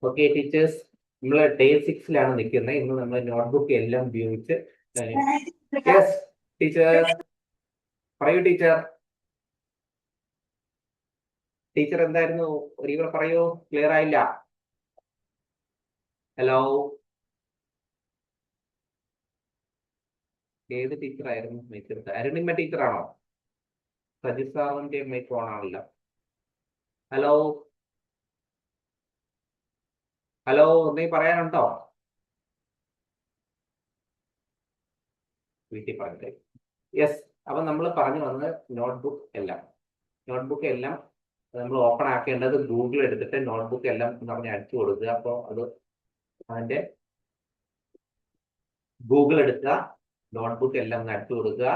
Okay teachers, നമ്മൾ day 6 നിൽക്കുന്നത്. ഇന്ന് നമ്മൾ നോട്ട്ബുക്ക് എല്ലാം ഉപയോഗിച്ച് ടീച്ചർ പറയൂ ടീച്ചർ. ടീച്ചർ എന്തായിരുന്നു ഒരിക്കൽ പറയൂ, ക്ലിയർ ആയില്ല. ഹലോ, ഏത് ടീച്ചറായിരുന്നു? അരുണിമ ടീച്ചറാണോ? സജിസാറിന്റെ മൈക്ക് ഓൺ ആണല്ലോ. ഹലോ ഹലോ, എന്തെങ്കിലും പറയാനുണ്ടോ? വീട്ടിൽ പറഞ്ഞേ. യെസ്, അപ്പൊ നമ്മൾ പറഞ്ഞു വന്നത് നോട്ട്ബുക്ക് എല്ലാം നമ്മൾ ഓപ്പൺ ആക്കേണ്ടത് ഗൂഗിൾ എടുത്തിട്ട് നോട്ട്ബുക്ക് എല്ലാം എന്ന് പറഞ്ഞ് അടിച്ചു കൊടുക്കുക. അപ്പോൾ അത് അതിന്റെ ഗൂഗിൾ എടുക്കുക, നോട്ട്ബുക്ക് എല്ലാം ഒന്ന് അടിച്ചു കൊടുക്കുക.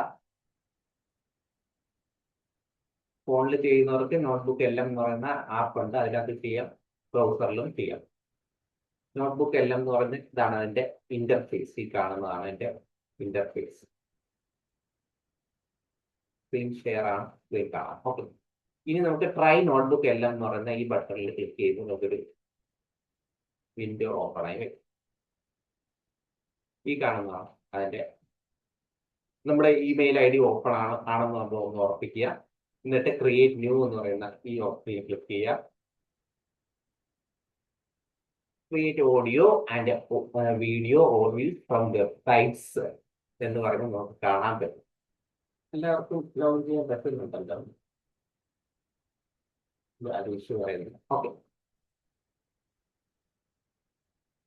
ഫോണിൽ ചെയ്യുന്നവർക്ക് നോട്ട്ബുക്ക് എല്ലാം എന്ന് പറയുന്ന ആപ്പ് ഉണ്ട്, അതിനകത്ത് ചെയ്യാം, ബ്രൗസറിലും ചെയ്യാം. നോട്ട്ബുക്ക് എല്ലാം എന്ന് പറഞ്ഞ് ഇതാണ് അതിന്റെ ഇന്റർഫേസ്. ഈ കാണുന്നതാണ് അതിന്റെ ഇന്റർഫേസ്. സ്ക്രീൻ ഷെയർ ആണ്, സ്ക്രീൻ കാണാം. ഓക്കെ, ഇനി നമുക്ക് ട്രൈ നോട്ട്ബുക്ക് എല്ലാം എന്ന് പറയുന്ന ഈ ബട്ടണിൽ ക്ലിക്ക് ചെയ്ത് നമുക്കൊരു വിൻഡോ ഓപ്പൺ ആയി വരും. ഈ കാണുന്നതാണ് അതിന്റെ നമ്മുടെ ഇമെയിൽ ID ഓപ്പൺ ആണെന്ന് നമ്മൾ ഒന്ന് ഉറപ്പിക്കുക. എന്നിട്ട് ക്രിയേറ്റ് ന്യൂ എന്ന് പറയുന്ന ഈ ഓപ്ഷനിൽ ക്ലിക്ക് ചെയ്യുക. Create audio and video audio from websites എന്ന് പറയുമ്പോൾ നമുക്ക് കാണാൻ പറ്റും. എല്ലാവർക്കും ലോഗിൻ ചെയ്യാൻ പറ്റുന്നുണ്ടല്ലോ. ഓക്കെ,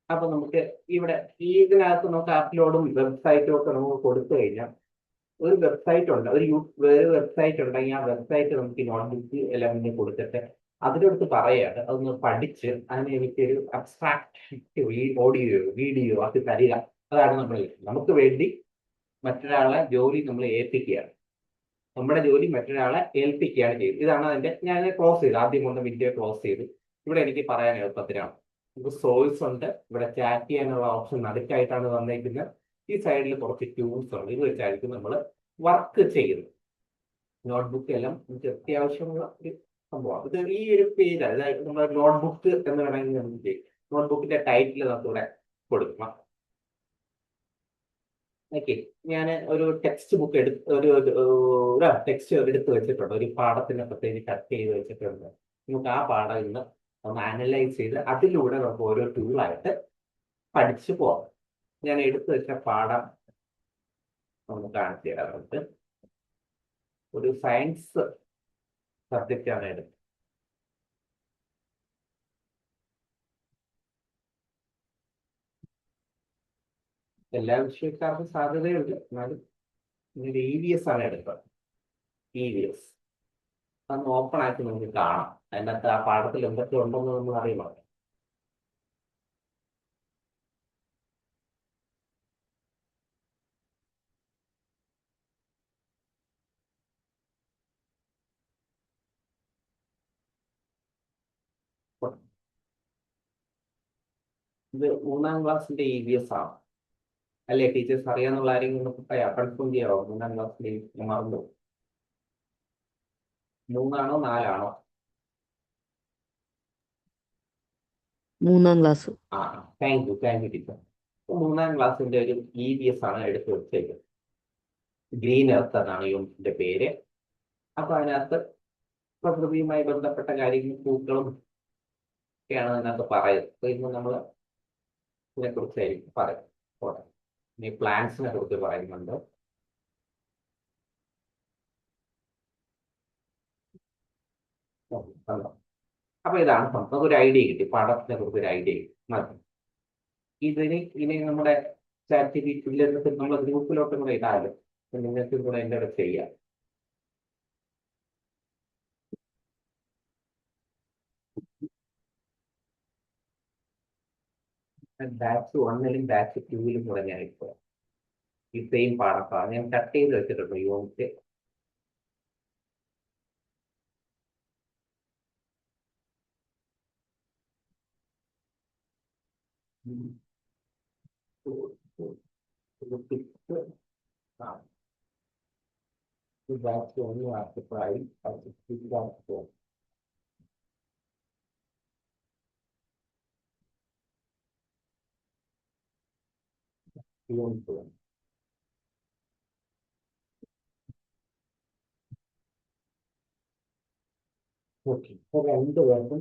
അപ്പൊ നമുക്ക് ഇവിടെ ഇതിനകത്ത് നമുക്ക് അപ്ലോഡും വെബ്സൈറ്റും ഒക്കെ നമുക്ക് കൊടുത്തു കഴിഞ്ഞാൽ ഒരു വെബ്സൈറ്റ് ഉണ്ട്, വേറെ വെബ്സൈറ്റ് ഉണ്ടെങ്കിൽ ആ വെബ്സൈറ്റ് നമുക്ക് നോട്ട്ബുക്ക് എല്ലാം മുന്നേ കൊടുത്തിട്ട് അതിനടുത്ത് പറയാണ് അതൊന്ന് പഠിച്ച് അതിന് എനിക്കൊരു അബ്സ്ട്രാക്ട് ഓഡിയോ വീഡിയോ അത് തരിക. അതാണ് നമ്മൾ നമുക്ക് വേണ്ടി മറ്റൊരാളെ ജോലി നമ്മൾ ഏൽപ്പിക്കുകയാണ്. നമ്മുടെ ജോലി മറ്റൊരാളെ ഏൽപ്പിക്കുകയാണ് ചെയ്യുന്നത്. ഇതാണ് അതിന്റെ, ഞാൻ ക്ലോസ് ചെയ്തു, ആദ്യം കൊണ്ട് വീഡിയോ ക്ലോസ് ചെയ്തു. ഇവിടെ എനിക്ക് പറയാൻ എളുപ്പത്തിനാണ്. നമുക്ക് സോഴ്സ് ഉണ്ട്, ഇവിടെ ചാറ്റ് ചെയ്യാനുള്ള ഓപ്ഷൻ നടുക്കായിട്ടാണ് വന്നേക്കുന്നത്. ഈ സൈഡിൽ കുറച്ച് ട്യൂൾസ് ഉണ്ട്, ഇത് വെച്ചായിരിക്കും നമ്മൾ വർക്ക് ചെയ്യുന്നത്. നോട്ട്ബുക്ക് എല്ലാം നമുക്ക് അത്യാവശ്യമുള്ള ഒരു സംഭവമാണ്. ഇത് ഈ ഒരു പേര്, അതായത് നമ്മുടെ നോട്ട്ബുക്ക് എന്ന് വേണമെങ്കിൽ നമുക്ക് ചെയ്യും. നോട്ട്ബുക്കിന്റെ ടൈറ്റിൽ നമുക്ക് ഇവിടെ കൊടുക്കണം. ഓക്കെ, ഞാൻ ഒരു ടെക്സ്റ്റ് ബുക്ക് ഒരു ടെക്സ്റ്റ് എടുത്ത് വെച്ചിട്ടുണ്ട്, ഒരു പാഠത്തിന് പ്രത്യേകിച്ച് കട്ട് ചെയ്ത് വെച്ചിട്ടുണ്ട്. നമുക്ക് ആ പാഠം ഇന്ന് ഒന്ന് അനലൈസ് ചെയ്ത് അതിലൂടെ നമുക്ക് ഓരോ ടൂളായിട്ട് പഠിച്ചു പോകാം. ഞാൻ എടുത്തു വെച്ച പാഠം ഒന്ന് കാണിച്ചു തരാറുണ്ട്. ഒരു സയൻസ് സബ്ജക്റ്റാണ് എടുത്തത്. എല്ലാ വിഷയക്കാർക്കും സാധ്യതയുണ്ട്, എന്നാലും ഒരു EVS ആണ് എടുത്തത്. EVS അതൊന്ന് ഓപ്പൺ ആക്കി നമുക്ക് കാണാം. അതിനകത്ത് ആ പാഠത്തിൽ എന്തൊക്കെ ഉണ്ടെന്ന് നമ്മൾ അറിയണം. ഇത് 3ാം ക്ലാസ്സിന്റെ EVS ആണ് അല്ലേ? ടീച്ചേഴ്സ് അറിയാന്നുള്ള ആരെങ്കിലും കൺഫേം ചെയ്യാവോ? 3ാം ക്ലാസ്സിന്റെ മറന്നു, 3ആണോ 4ആണോ? 3ാം ക്ലാസ്. ആ, താങ്ക് യു ടീച്ചർ. 3ാം ക്ലാസ്സിന്റെ ഒരു EVS ആണ് എടുത്ത് വെച്ചേക്കുന്നത്. ഗ്രീൻ എർത്ത് എന്നാണ് യൂണിറ്റിന്റെ പേര്. അപ്പൊ അതിനകത്ത് പ്രകൃതിയുമായി ബന്ധപ്പെട്ട കാര്യങ്ങളും പൂക്കളും ഒക്കെയാണ് അതിനകത്ത് പറയുന്നത്. അപ്പൊ ഇന്ന് നമ്മൾ ഇതിനെക്കുറിച്ചായിരിക്കും പറയുന്നത്. ഇനി പ്ലാന്റ്സിനെ കുറിച്ച് പറയുന്നുണ്ട്. അപ്പൊ ഇതാണ് നമുക്ക് ഒരു ഐഡിയ കിട്ടി, പാഠത്തിനെ കുറിച്ച് ഒരു ഐഡിയ കിട്ടി. മതി. ഇനി നമ്മുടെ ചാറ്റ് നമ്മുടെ ഗ്രൂപ്പിലോട്ടും കൂടെ ഇടാമല്ലോ, നിങ്ങൾക്കും കൂടെ എൻ്റെ കൂടെ ചെയ്യാം. ബാച്ച് 1ലും ബാച്ച് 2ലും കൂടെ ഞാൻ ഇപ്പോൾ ഈ സെയിം പാഠത്താണ് ഞാൻ കട്ട് ചെയ്ത് വെച്ചിട്ടുണ്ട് യൂണിറ്റ്. ബാച്ച് 1 ആർട്ടിഫൈ യൂണിറ്റ് 1. ഓക്കെ, അപ്പോൾ 2 പേർക്കും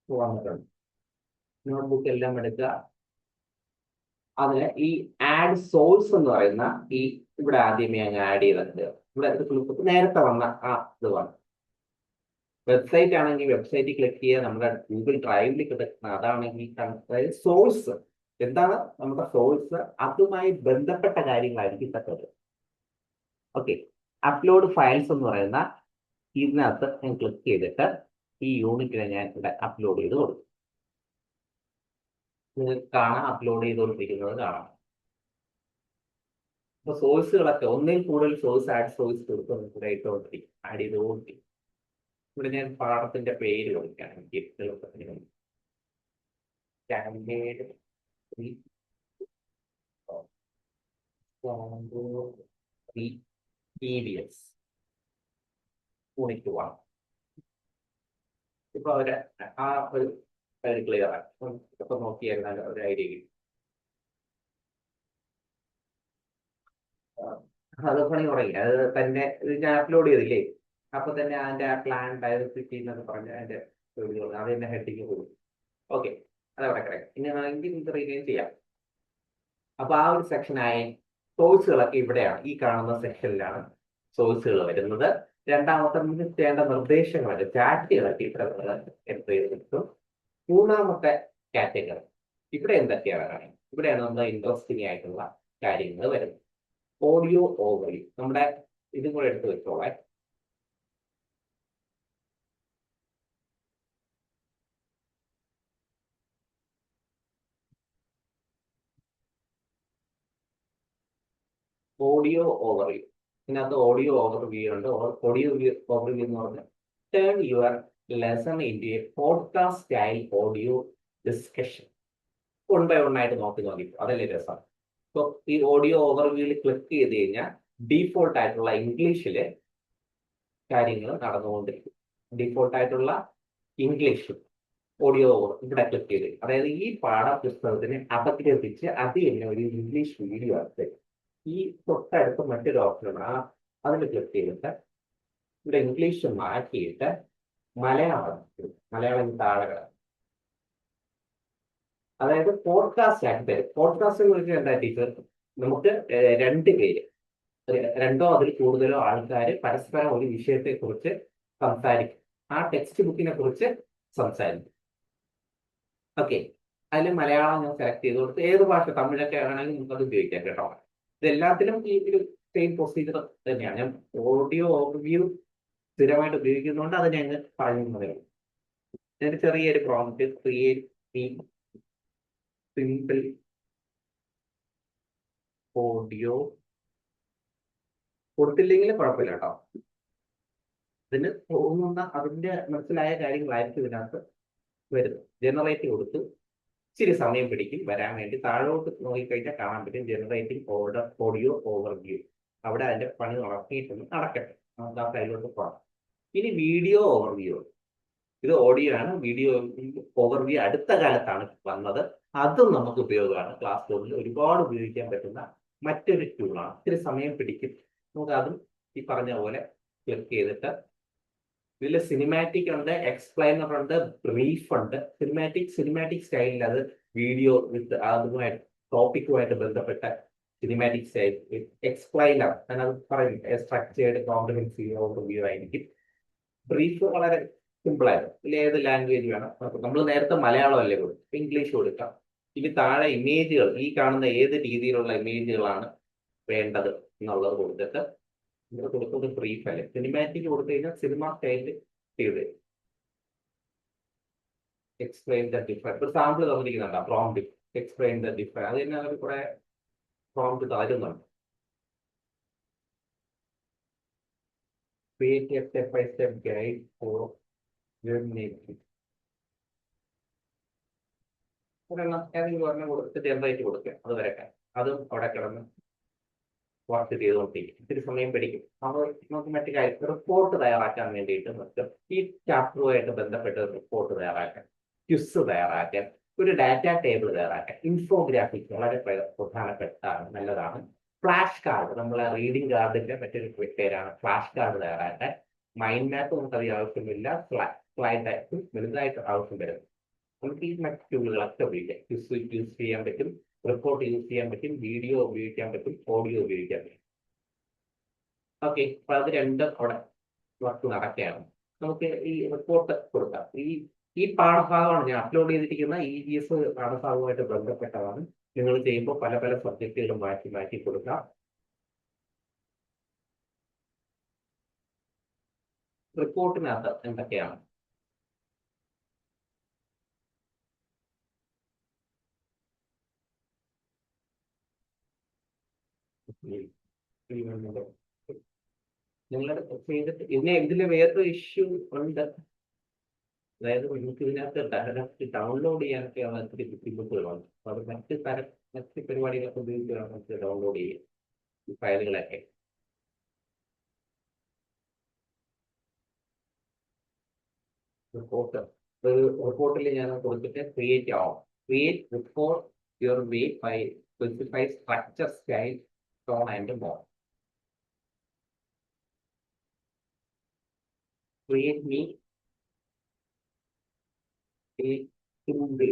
വന്നിട്ടുണ്ട്. നോട്ട്ബുക്ക് എല്ലാം എടുക്കുക. അതിന് ഈ ആഡ് സോഴ്സ് എന്ന് പറയുന്ന ഈ ഇവിടെ ആദ്യമേ അങ്ങ് ആഡ് ചെയ്തിട്ടുണ്ട്. ഇവിടെ നേരത്തെ വന്ന ആ ഇത് വന്നു. വെബ്സൈറ്റ് ആണെങ്കിൽ വെബ്സൈറ്റ് ക്ലിക്ക് ചെയ്യുക, നമ്മുടെ ഗൂഗിൾ ഡ്രൈവിൽ കിടക്കുന്ന അതാണെങ്കിൽ അതായത് സോഴ്സ് എന്താണ് നമ്മുടെ സോഴ്സ്, അതുമായി ബന്ധപ്പെട്ട കാര്യങ്ങളായിരിക്കും തക്കത്. ഓക്കെ, അപ്ലോഡ് ഫയൽസ് എന്ന് പറയുന്ന ഇതിനകത്ത് ഞാൻ ക്ലിക്ക് ചെയ്തിട്ട് ഈ യൂണിറ്റിനെ ഞാൻ ഇവിടെ അപ്ലോഡ് ചെയ്ത് കൊടുക്കും. നിങ്ങൾക്ക് കാണാം, അപ്ലോഡ് ചെയ്തുകൊണ്ടിരിക്കുന്നത് കാണാം. അപ്പൊ സോഴ്സുകളൊക്കെ ഒന്നിൽ കൂടുതൽ സോഴ്സ് ആഡ് സോഴ്സ് കൊടുക്കുമ്പോൾ ഇട്ടുകൊണ്ടിരിക്കും, ആഡ് ചെയ്തുകൊണ്ടിരിക്കും. ഇവിടെ ഞാൻ പാഠത്തിന്റെ പേര് കൊടുക്കുകയാണ് സ്റ്റാൻഡേർഡ് 3 EVS യൂണിറ്റ് 1. ഇപ്പൊ അവര് ആ ഒരു ക്ലിയർ ആണ്. ഇപ്പൊ നോക്കിയായിരുന്നാൽ ഒരു ഐഡിയ കിട്ടും. അത് പണി തുടങ്ങി, അത് തന്നെ ഞാൻ അപ്ലോഡ് ചെയ്തില്ലേ, അപ്പൊ തന്നെ അതിന്റെ പ്ലാൻ ഡൈവേഴ്സിറ്റി എന്നൊക്കെ പറഞ്ഞ അതിന്റെ അത് തന്നെ ഹെഡിങ് കൊടുക്കും. ഓക്കെ, അതവിടെ കിടക്കും. ഇനി വേണമെങ്കിൽ നിങ്ങൾക്ക് റീനെയിം ചെയ്യാം. അപ്പൊ ആ ഒരു സെക്ഷനായി സോഴ്സുകളൊക്കെ ഇവിടെയാണ്, ഈ കാണുന്ന സെക്ഷനിലാണ് സോഴ്സുകൾ വരുന്നത്. രണ്ടാമത്തെ നമുക്ക് ചെയ്യേണ്ട നിർദ്ദേശങ്ങളൊക്കെ ചാറ്റുകളൊക്കെ ഇവിടെ എൻട്രി ചെയ്ത് കിട്ടും. മൂന്നാമത്തെ കാറ്റഗറി ഇവിടെ എന്തൊക്കെയാണ്, ഇവിടെയാണ് നമ്മുടെ ഇൻട്രസ്റ്റിംഗ് ആയിട്ടുള്ള കാര്യങ്ങൾ വരുന്നത്. ഓഡിയോ ഓവർവ്യൂ, നമ്മുടെ ഇതും കൂടെ എടുത്ത് വെച്ചോളാം. ഓഡിയോ ഓവർവ്യൂ, ഇതിനകത്ത് ഓഡിയോ ഓവർവ്യൂ ഉണ്ട്. ഓഡിയോ ഓവർവ്യൂ എന്ന് പറഞ്ഞാൽ turn your lesson in A podcast style audio discussion. 1 by 1 ആയിട്ട് നോക്കി അതല്ലേ രസം. ഇപ്പൊ ഈ ഓഡിയോ ഓവർവ്യൂവിൽ ക്ലിക്ക് ചെയ്ത് കഴിഞ്ഞാൽ ഡീഫോൾട്ട് ആയിട്ടുള്ള ഇംഗ്ലീഷില് കാര്യങ്ങൾ നടന്നുകൊണ്ടിരിക്കും. ഡീഫോൾട്ട് ആയിട്ടുള്ള ഇംഗ്ലീഷ് ഓഡിയോ ഓവർ ഇവിടെ ക്ലിക്ക് ചെയ്ത്, അതായത് ഈ പാഠപുസ്തകത്തിനെ അപഗ്രഥിച്ച് അത് തന്നെ ഒരു ഇംഗ്ലീഷ് വീഡിയോ ആക്കി ഈ തൊട്ടടുത്ത് മറ്റൊരു ഓപ്ഷനാണ്, അതിൽ ക്ലിക്ക് ചെയ്തിട്ട് ഇവിടെ ഇംഗ്ലീഷ് മാറ്റിയിട്ട് മലയാളം താഴെ കിടക്കും. അതായത് പോഡ്കാസ്റ്റ് ആക്കി തരും. പോഡ്കാസ്റ്റിനെ കുറിച്ച് എന്താ ടീച്ചർ, നമുക്ക് 2 പേര് 2ഓ അതിൽ കൂടുതലോ ആൾക്കാർ പരസ്പരം ഒരു വിഷയത്തെ കുറിച്ച് സംസാരിക്കും. ആ ടെക്സ്റ്റ് ബുക്കിനെ കുറിച്ച് സംസാരിക്കും. ഓക്കെ, അതിൽ മലയാളം ഞാൻ സെലക്ട് ചെയ്ത് കൊടുത്ത് ഏത് ഭാഷ, തമിഴൊക്കെ ആണെങ്കിൽ നമുക്കത് ഉപയോഗിക്കാം കേട്ടോ. ഇതെല്ലാത്തിലും ഈ ഒരു സെയിം പ്രൊസീജിയർ തന്നെയാണ്. ഞാൻ ഓഡിയോ ഓവർവ്യൂ സ്ഥിരമായിട്ട് ഉപയോഗിക്കുന്നതുകൊണ്ട് അത് ഞാൻ പറയുന്നതേ ഉള്ളൂ. ഞാൻ ചെറിയൊരു പ്രോംപ്റ്റ് ക്രിയേറ്റ് സിമ്പിൾ ഓഡിയോ കൊടുത്തില്ലെങ്കിൽ കുഴപ്പമില്ല കേട്ടോ. ഇതിന് തോന്നുന്ന അതിന്റെ മനസ്സിലായ കാര്യങ്ങളായിരിക്കും ഇതിനകത്ത് വരുന്നത്. ജനറേറ്റ് കൊടുത്ത് ഇച്ചിരി സമയം പിടിക്കും വരാൻ വേണ്ടി. താഴോട്ട് നോക്കിക്കഴിഞ്ഞാൽ കാണാൻ പറ്റും ജനറേറ്റിംഗ് ഓഡിയോ ഓവർവ്യൂ. അവിടെ അതിന്റെ പണി നടത്തിയിട്ടൊന്ന് നടക്കട്ടെ, നമുക്ക് ആ സൈഡിലോട്ട് പോകാം. ഇനി വീഡിയോ ഓവർവ്യൂ, ഇത് ഓഡിയോ ആണ്. വീഡിയോ ഓവർവ്യൂ അടുത്ത കാലത്താണ് വന്നത്. അതും നമുക്ക് ഉപയോഗമാണ്. ക്ലാസ് റൂമിൽ ഒരുപാട് ഉപയോഗിക്കാൻ പറ്റുന്ന മറ്റൊരു ടൂളാണ്. ഇത്തിരി സമയം പിടിക്കും. നമുക്ക് അതും ഈ പറഞ്ഞ പോലെ ക്ലിക്ക് ചെയ്തിട്ട് ഇതിൽ സിനിമാറ്റിക് ഉണ്ട്, എക്സ്പ്ലൈനർ ഉണ്ട്, ബ്രീഫ് ഉണ്ട്. സിനിമാറ്റിക് സ്റ്റൈലിൽ അത് വീഡിയോ വിത്ത് അതുമായിട്ട് ടോപ്പിക്കുമായിട്ട് ബന്ധപ്പെട്ട സിനിമാറ്റിക് സ്റ്റൈൽ. എക്സ്പ്ലൈനർ ഞാനത് പറയുന്നത് സ്ട്രക്ചേർഡ് കോംപ്രിഹെൻസീവ് ഓവർവ്യൂ ആയിരിക്കും. ബ്രീഫ് വളരെ സിമ്പിൾ ആയിരുന്നു. ഇതിൽ ഏത് ലാംഗ്വേജ് വേണം, നമ്മൾ നേരത്തെ മലയാളം അല്ലേ കൊടുക്കും, ഇംഗ്ലീഷ് കൊടുക്കാം. ഇനി താഴെ ഇമേജുകൾ, ഈ കാണുന്ന ഏത് രീതിയിലുള്ള ഇമേജുകളാണ് വേണ്ടത് എന്നുള്ളത് കൊടുത്തിട്ട് ഇവിടെ കൊടുക്കുന്നത് ബ്രീഫ് അല്ലേ. സിനിമാറ്റിക് കൊടുത്തു കഴിഞ്ഞാൽ സിനിമ സ്റ്റൈലിൽ ചെയ്ത് എക്സ്പ്ലെയിൻ ദ ഡിഫറൻസ്. ഒരു സാമ്പിൾ തന്നിരിക്കുന്നുണ്ട്, പ്രോംപ്റ്റ് എക്സ്പ്ലെയിൻ ദ ഡിഫറൻസ്. അത് തന്നെ അവർ കുറെ പ്രോംപ്റ്റ് തരുന്നുണ്ട്. Create a step by step guide for ഒരെണ്ണം ഏതെങ്കിലും ഒരെണ്ണം കൊടുത്തിട്ട് ജനറേറ്റ് കൊടുക്കുക. അത് വരട്ടെ, അതും അവിടെ കിടന്ന് വർക്ക് ചെയ്തുകൊണ്ടിരിക്കും. ഇത്തിരി സമയം പിടിക്കും. അപ്പോൾ നമുക്ക് മറ്റു കാര്യം റിപ്പോർട്ട് തയ്യാറാക്കാൻ വേണ്ടിയിട്ട് നമുക്ക് ഈ ചാപ്റ്ററുമായിട്ട് ബന്ധപ്പെട്ട റിപ്പോർട്ട് തയ്യാറാക്കാൻ, ക്വിസ് തയ്യാറാക്കാൻ, ഒരു ഡാറ്റ ടേബിൾ തയ്യാറാക്കാൻ. ഇൻഫോഗ്രാഫിക്സ് വളരെ പ്രധാനപ്പെട്ടതാണ്, നല്ലതാണ്. ഫ്ലാഷ് കാർഡ്, നമ്മളെ റീഡിംഗ് കാർഡിന്റെ മറ്റൊരു പേരാണ് ഫ്ലാഷ് കാർഡ് തയ്യാറാക്കാൻ. മൈൻഡ് മാപ്പ് നമുക്ക് അധികം ആവശ്യമില്ല, സ്ലൈഡ് ടൈപ്പ് വലുതായിട്ട് ആവശ്യം വരും. നമുക്ക് ഈ മറ്റ് ടൂളുകളൊക്കെ ഉപയോഗിക്കാം. യൂസ് ചെയ്യാൻ പറ്റും, റിപ്പോർട്ട് യൂസ് ചെയ്യാൻ പറ്റും, വീഡിയോ ഉപയോഗിക്കാൻ പറ്റും, ഓഡിയോ ഉപയോഗിക്കാൻ പറ്റും. ഓക്കെ, അപ്പൊ അത് രണ്ടും അവിടെ വർക്ക് നടക്കുകയാണ്. നമുക്ക് ഈ റിപ്പോർട്ട് കൊടുക്കാം. ഈ പാഠഭാഗമാണ് ഞാൻ അപ്ലോഡ് ചെയ്തിരിക്കുന്ന EVS പാഠഭാഗവുമായിട്ട് ബന്ധപ്പെട്ടതാണ്. നിങ്ങൾ ചെയ്യുമ്പോൾ പല പല സബ്ജക്റ്റുകൾ മാറ്റി മാറ്റി കൊടുക്കാം. റിപ്പോർട്ടിനകത്ത് എന്തൊക്കെയാണ്? നിങ്ങളുടെ ചെയ്തിട്ട് ഇതിന് വേറൊരു ഇഷ്യൂ ഉണ്ട്. അതായത് നിങ്ങൾക്ക് ഇതിനകത്ത് ഡയറക്റ്റ് ഡൗൺലോഡ് ചെയ്യാനൊക്കെയാണ് ഒത്തിരി ബുദ്ധിമുട്ടുകളുണ്ട്. അപ്പൊ അത് മറ്റ് പരിപാടികളൊക്കെ ഉപയോഗിച്ചാണ് നമുക്ക് ഡൗൺലോഡ് ചെയ്യുക ഈ ഫയലുകളൊക്കെ. റിപ്പോർട്ടിൽ ഞാൻ കൊടുത്തിട്ട് ക്രിയേറ്റ് ആവും. Create report your way by specify structure, style, tone and more. Create me a simple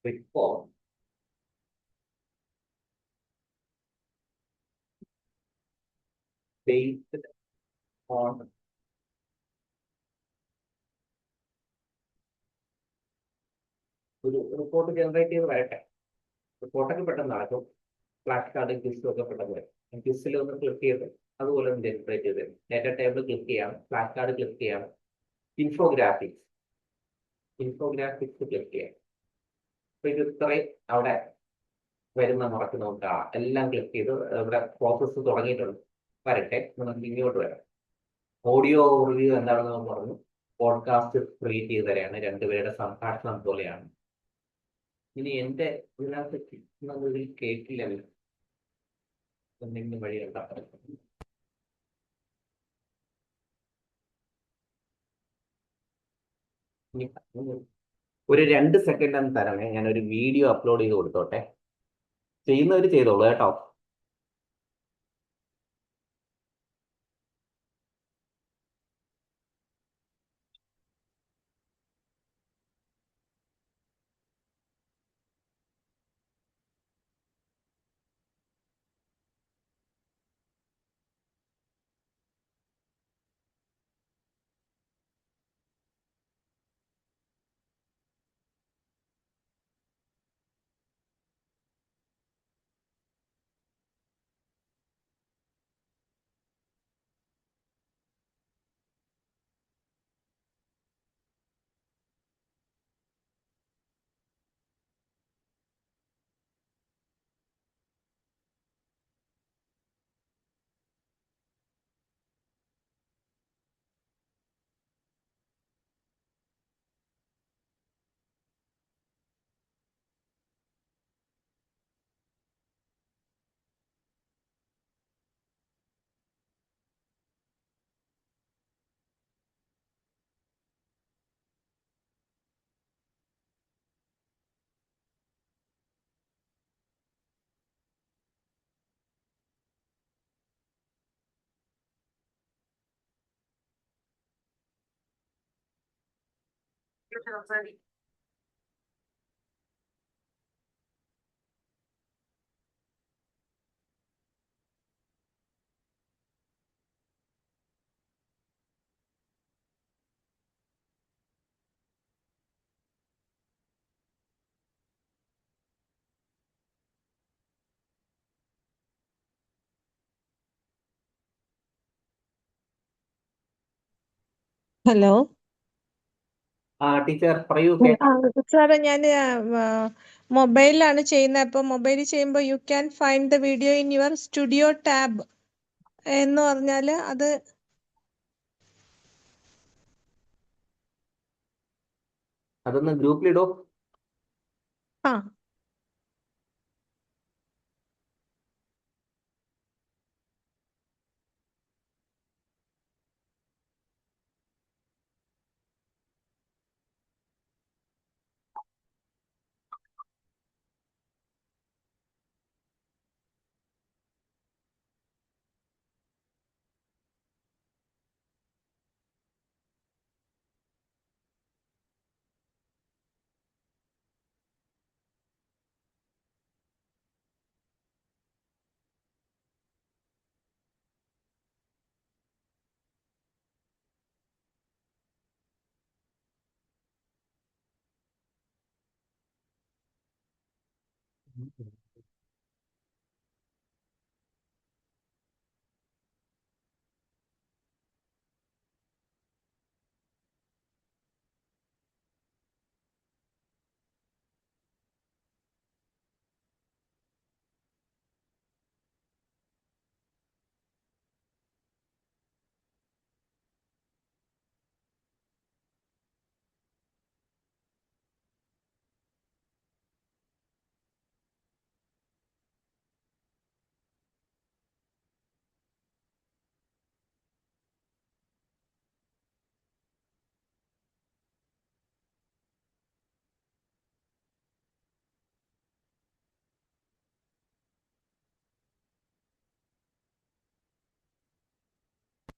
report based on ഒരു റിപ്പോർട്ട് ജനറേറ്റ് ചെയ്ത് വരട്ടെ. റിപ്പോർട്ടൊക്കെ പെട്ടെന്ന് നടക്കും. ഫ്ലാഷ് കാർഡ് ക്വിസും ഒക്കെ പെട്ടെന്ന് വരും. ക്വിസിൽ ഒന്ന് ക്ലിക്ക് ചെയ്ത് അതുപോലെ ഒന്ന് ജനറേറ്റ് ചെയ്ത് തരും. ഡാറ്റ ടേബിൾ ക്ലിക്ക് ചെയ്യണം, ഫ്ലാഷ് കാർഡ് ക്ലിക്ക് ചെയ്യണം, ഇൻഫോഗ്രാഫിക്സ് ക്ലിക്ക് ചെയ്യാം. അപ്പൊ ഇത് ഇത്രയും അവിടെ വരുന്ന മുറക്ക് നോക്കുക. എല്ലാം ക്ലിക്ക് ചെയ്ത് ഇവിടെ പ്രോസസ്സ് തുടങ്ങിയിട്ടുണ്ട്. വരട്ടെ, നമുക്ക് ഇങ്ങോട്ട് വരാം. ഓഡിയോ റിവ്യൂ എന്താണെന്ന് നമ്മൾ പറഞ്ഞു. പോഡ്കാസ്റ്റ് ക്രിയേറ്റ് ചെയ്ത് തരാണ്, രണ്ടുപേരുടെ സംഭാഷണം പോലെയാണ്. ഇനി എന്റെ ഇതിനകത്ത് ഇതിൽ കേട്ടില്ലല്ലോ, എന്തെങ്കിലും വഴി ഉണ്ടാക്കാം. ഒരു 2 സെക്കൻഡ് എന്ന് തരണേ, ഞാനൊരു വീഡിയോ അപ്ലോഡ് ചെയ്ത് കൊടുത്തോട്ടെ. ചെയ്യുന്നവർ ചെയ്തോളൂ കേട്ടോ. ഹലോ ടീച്ചർ പറയൂ. സാറേ, ഞാൻ മൊബൈലിലാണ് ചെയ്യുന്നത്. അപ്പോൾ മൊബൈലിൽ ചെയ്യുമ്പോൾ you can find the video in your studio tab എന്ന് പറഞ്ഞാൽ അത് അതൊന്ന് ഗ്രൂപ്പിലിടോ. ആ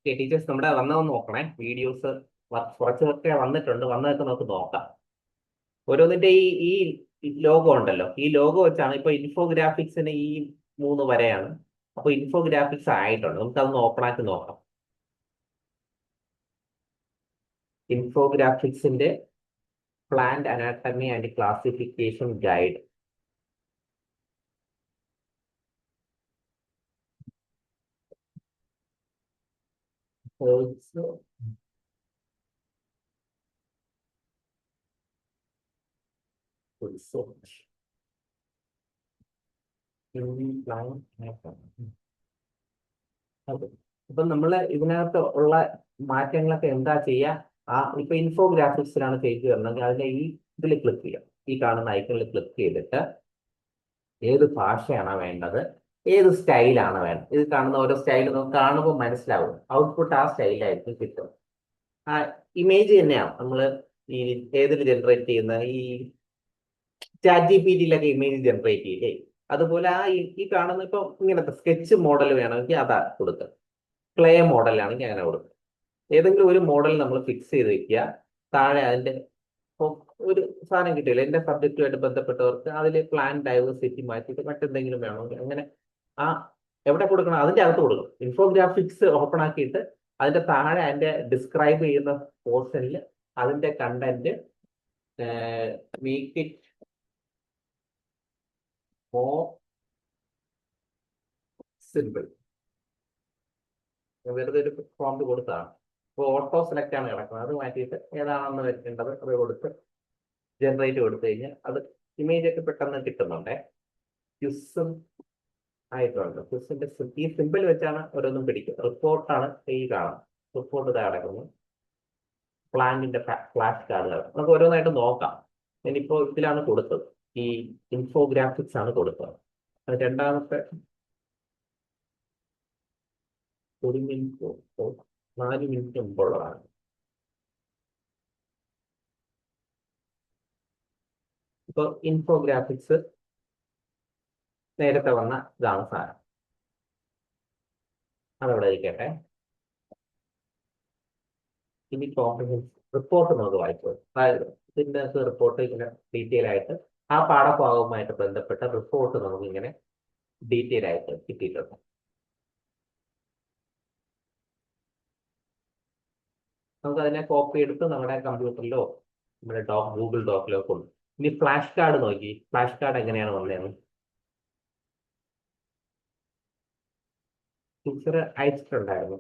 ടീച്ചേഴ്സ് നമ്മുടെ വന്നതെന്ന് നോക്കണേ. വീഡിയോസ് കുറച്ചൊക്കെ വന്നിട്ടുണ്ട്. വന്നതൊക്കെ നമുക്ക് നോക്കാം. ഓരോന്നിന്റെ ഈ ലോഗോ ഉണ്ടല്ലോ, ഈ ലോഗോ വെച്ചാണ് ഇപ്പൊ ഇൻഫോഗ്രാഫിക്സിന് ഈ 3 വരെയാണ്. അപ്പൊ ഇൻഫോഗ്രാഫിക്സ് ആയിട്ടുണ്ട്. നമുക്കതൊന്ന് ഓപ്പൺ ആക്കി നോക്കാം. ഇൻഫോഗ്രാഫിക്സിന്റെ plant anatomy and classification guide. അപ്പൊ നമ്മൾ ഇതിനകത്ത് ഉള്ള മാറ്റങ്ങളൊക്കെ എന്താ ചെയ്യുക? ഇപ്പൊ ഇൻഫോഗ്രാഫിക്സിലാണ് പേജ് വരണമെങ്കിൽ അതിന്റെ ഈ ഇതിൽ ക്ലിക്ക് ചെയ്യാം. ഈ കാണുന്ന ഐക്കണിൽ ക്ലിക്ക് ചെയ്തിട്ട് ഏത് ഭാഷയാണോ വേണ്ടത്, ഏത് സ്റ്റൈലാണ് വേണ്ടത്, ഇത് കാണുന്ന ഓരോ സ്റ്റൈൽ നമുക്ക് കാണുമ്പോൾ മനസ്സിലാവും. ഔട്ട്പുട്ട് ആ സ്റ്റൈലായിരിക്കും കിട്ടും. ആ ഇമേജ് തന്നെയാണ് നമ്മൾ ഈ ഏതിൽ ജനറേറ്റ് ചെയ്യുന്ന ഈ ചാറ്റ് ജിപിടിയിലൊക്കെ ഇമേജ് ജനറേറ്റ് ചെയ്യില്ലേ, അതുപോലെ ഈ കാണുന്ന ഇപ്പൊ ഇങ്ങനത്തെ സ്കെച്ച് മോഡൽ വേണമെങ്കിൽ അതാ കൊടുക്കുക. ക്ലേ മോഡലാണെങ്കിൽ അങ്ങനെ കൊടുക്കുക. ഏതെങ്കിലും ഒരു മോഡൽ നമ്മൾ ഫിക്സ് ചെയ്ത് വെക്കുക. താഴെ അതിന്റെ ഇപ്പൊ ഒരു സാധനം കിട്ടിയില്ല, എന്റെ സബ്ജക്റ്റുമായിട്ട് ബന്ധപ്പെട്ടവർക്ക് അതിൽ പ്ലാൻ ഡൈവേഴ്സിറ്റി മാറ്റിയിട്ട് മറ്റെന്തെങ്കിലും വേണമെങ്കിൽ അങ്ങനെ ആ എവിടെ കൊടുക്കണം അതിന്റെ അകത്ത് കൊടുക്കണം. ഇൻഫോഗ്രാഫിക്സ് ഓപ്പൺ ആക്കിയിട്ട് അതിന്റെ താഴെ അതിന്റെ ഡിസ്ക്രൈബ് ചെയ്യുന്ന പോർഷനിൽ അതിന്റെ content make it more simple. വെറുതെ ഒരു പ്രോംപ്റ്റ് കൊടുത്താണ്. ഇപ്പോൾ ഓട്ടോ സെലക്ട് ആണ് കിടക്കുന്നത്, അത് മാറ്റിയിട്ട് ഏതാണെന്ന് വെക്കേണ്ടത് അത് കൊടുത്ത് ജനറേറ്റ് കൊടുത്തു കഴിഞ്ഞാൽ അത് ഇമേജ് ഒക്കെ പെട്ടെന്ന് കിട്ടുന്നുണ്ടേ. ക്വിസും ആയിട്ടുണ്ട്. ക്വിസിന്റെ ഈ സിമ്പിൾ വെച്ചാണ് ഓരോന്നും പിടിക്കുക. റിപ്പോർട്ടാണ് ഈ കാണാം. റിപ്പോർട്ട് ഇതാ കിടക്കുന്നു. പ്ലാനിന്റെ ഫ്ലാഷ് കാർഡുകൾ നമുക്ക് ഓരോന്നായിട്ട് നോക്കാം. ഇനിയിപ്പോ ഇതിലാണ് കൊടുത്തത്, ഈ ഇൻഫോഗ്രാഫിക്സ് ആണ് കൊടുത്തത്. അത് രണ്ടാമത്തെ 1 മിനിറ്റ് 4 മിനിറ്റ് മുമ്പുള്ളതാണ്. ഇപ്പൊ ഇൻഫോഗ്രാഫിക്സ് നേരത്തെ വന്ന ഇതാണ് സാധനം. അതവിടെ ഇരിക്കട്ടെ. ഇനി കോംപ്രിഹെൻസ് റിപ്പോർട്ട് നമുക്ക് വായിച്ചു. അതായത് ഇതിന്റെ റിപ്പോർട്ട് ഇങ്ങനെ ഡീറ്റെയിൽ ആയിട്ട് ആ പാഠഭാഗവുമായിട്ട് ബന്ധപ്പെട്ട റിപ്പോർട്ട് നമുക്ക് ഇങ്ങനെ ഡീറ്റെയിൽ ആയിട്ട് കിട്ടിയിട്ടുണ്ട്. നമുക്ക് അതിനെ കോപ്പി എടുത്ത് നമ്മുടെ കമ്പ്യൂട്ടറിലോ നമ്മുടെ ഗൂഗിൾ ഡോക്കിലോ കൊണ്ട്. ഇനി ഫ്ലാഷ് കാർഡ് നോക്കി, ഫ്ലാഷ് കാർഡ് എങ്ങനെയാണ് വന്നതെന്ന് ടീച്ചർ അയച്ചിട്ടുണ്ടായിരുന്നു.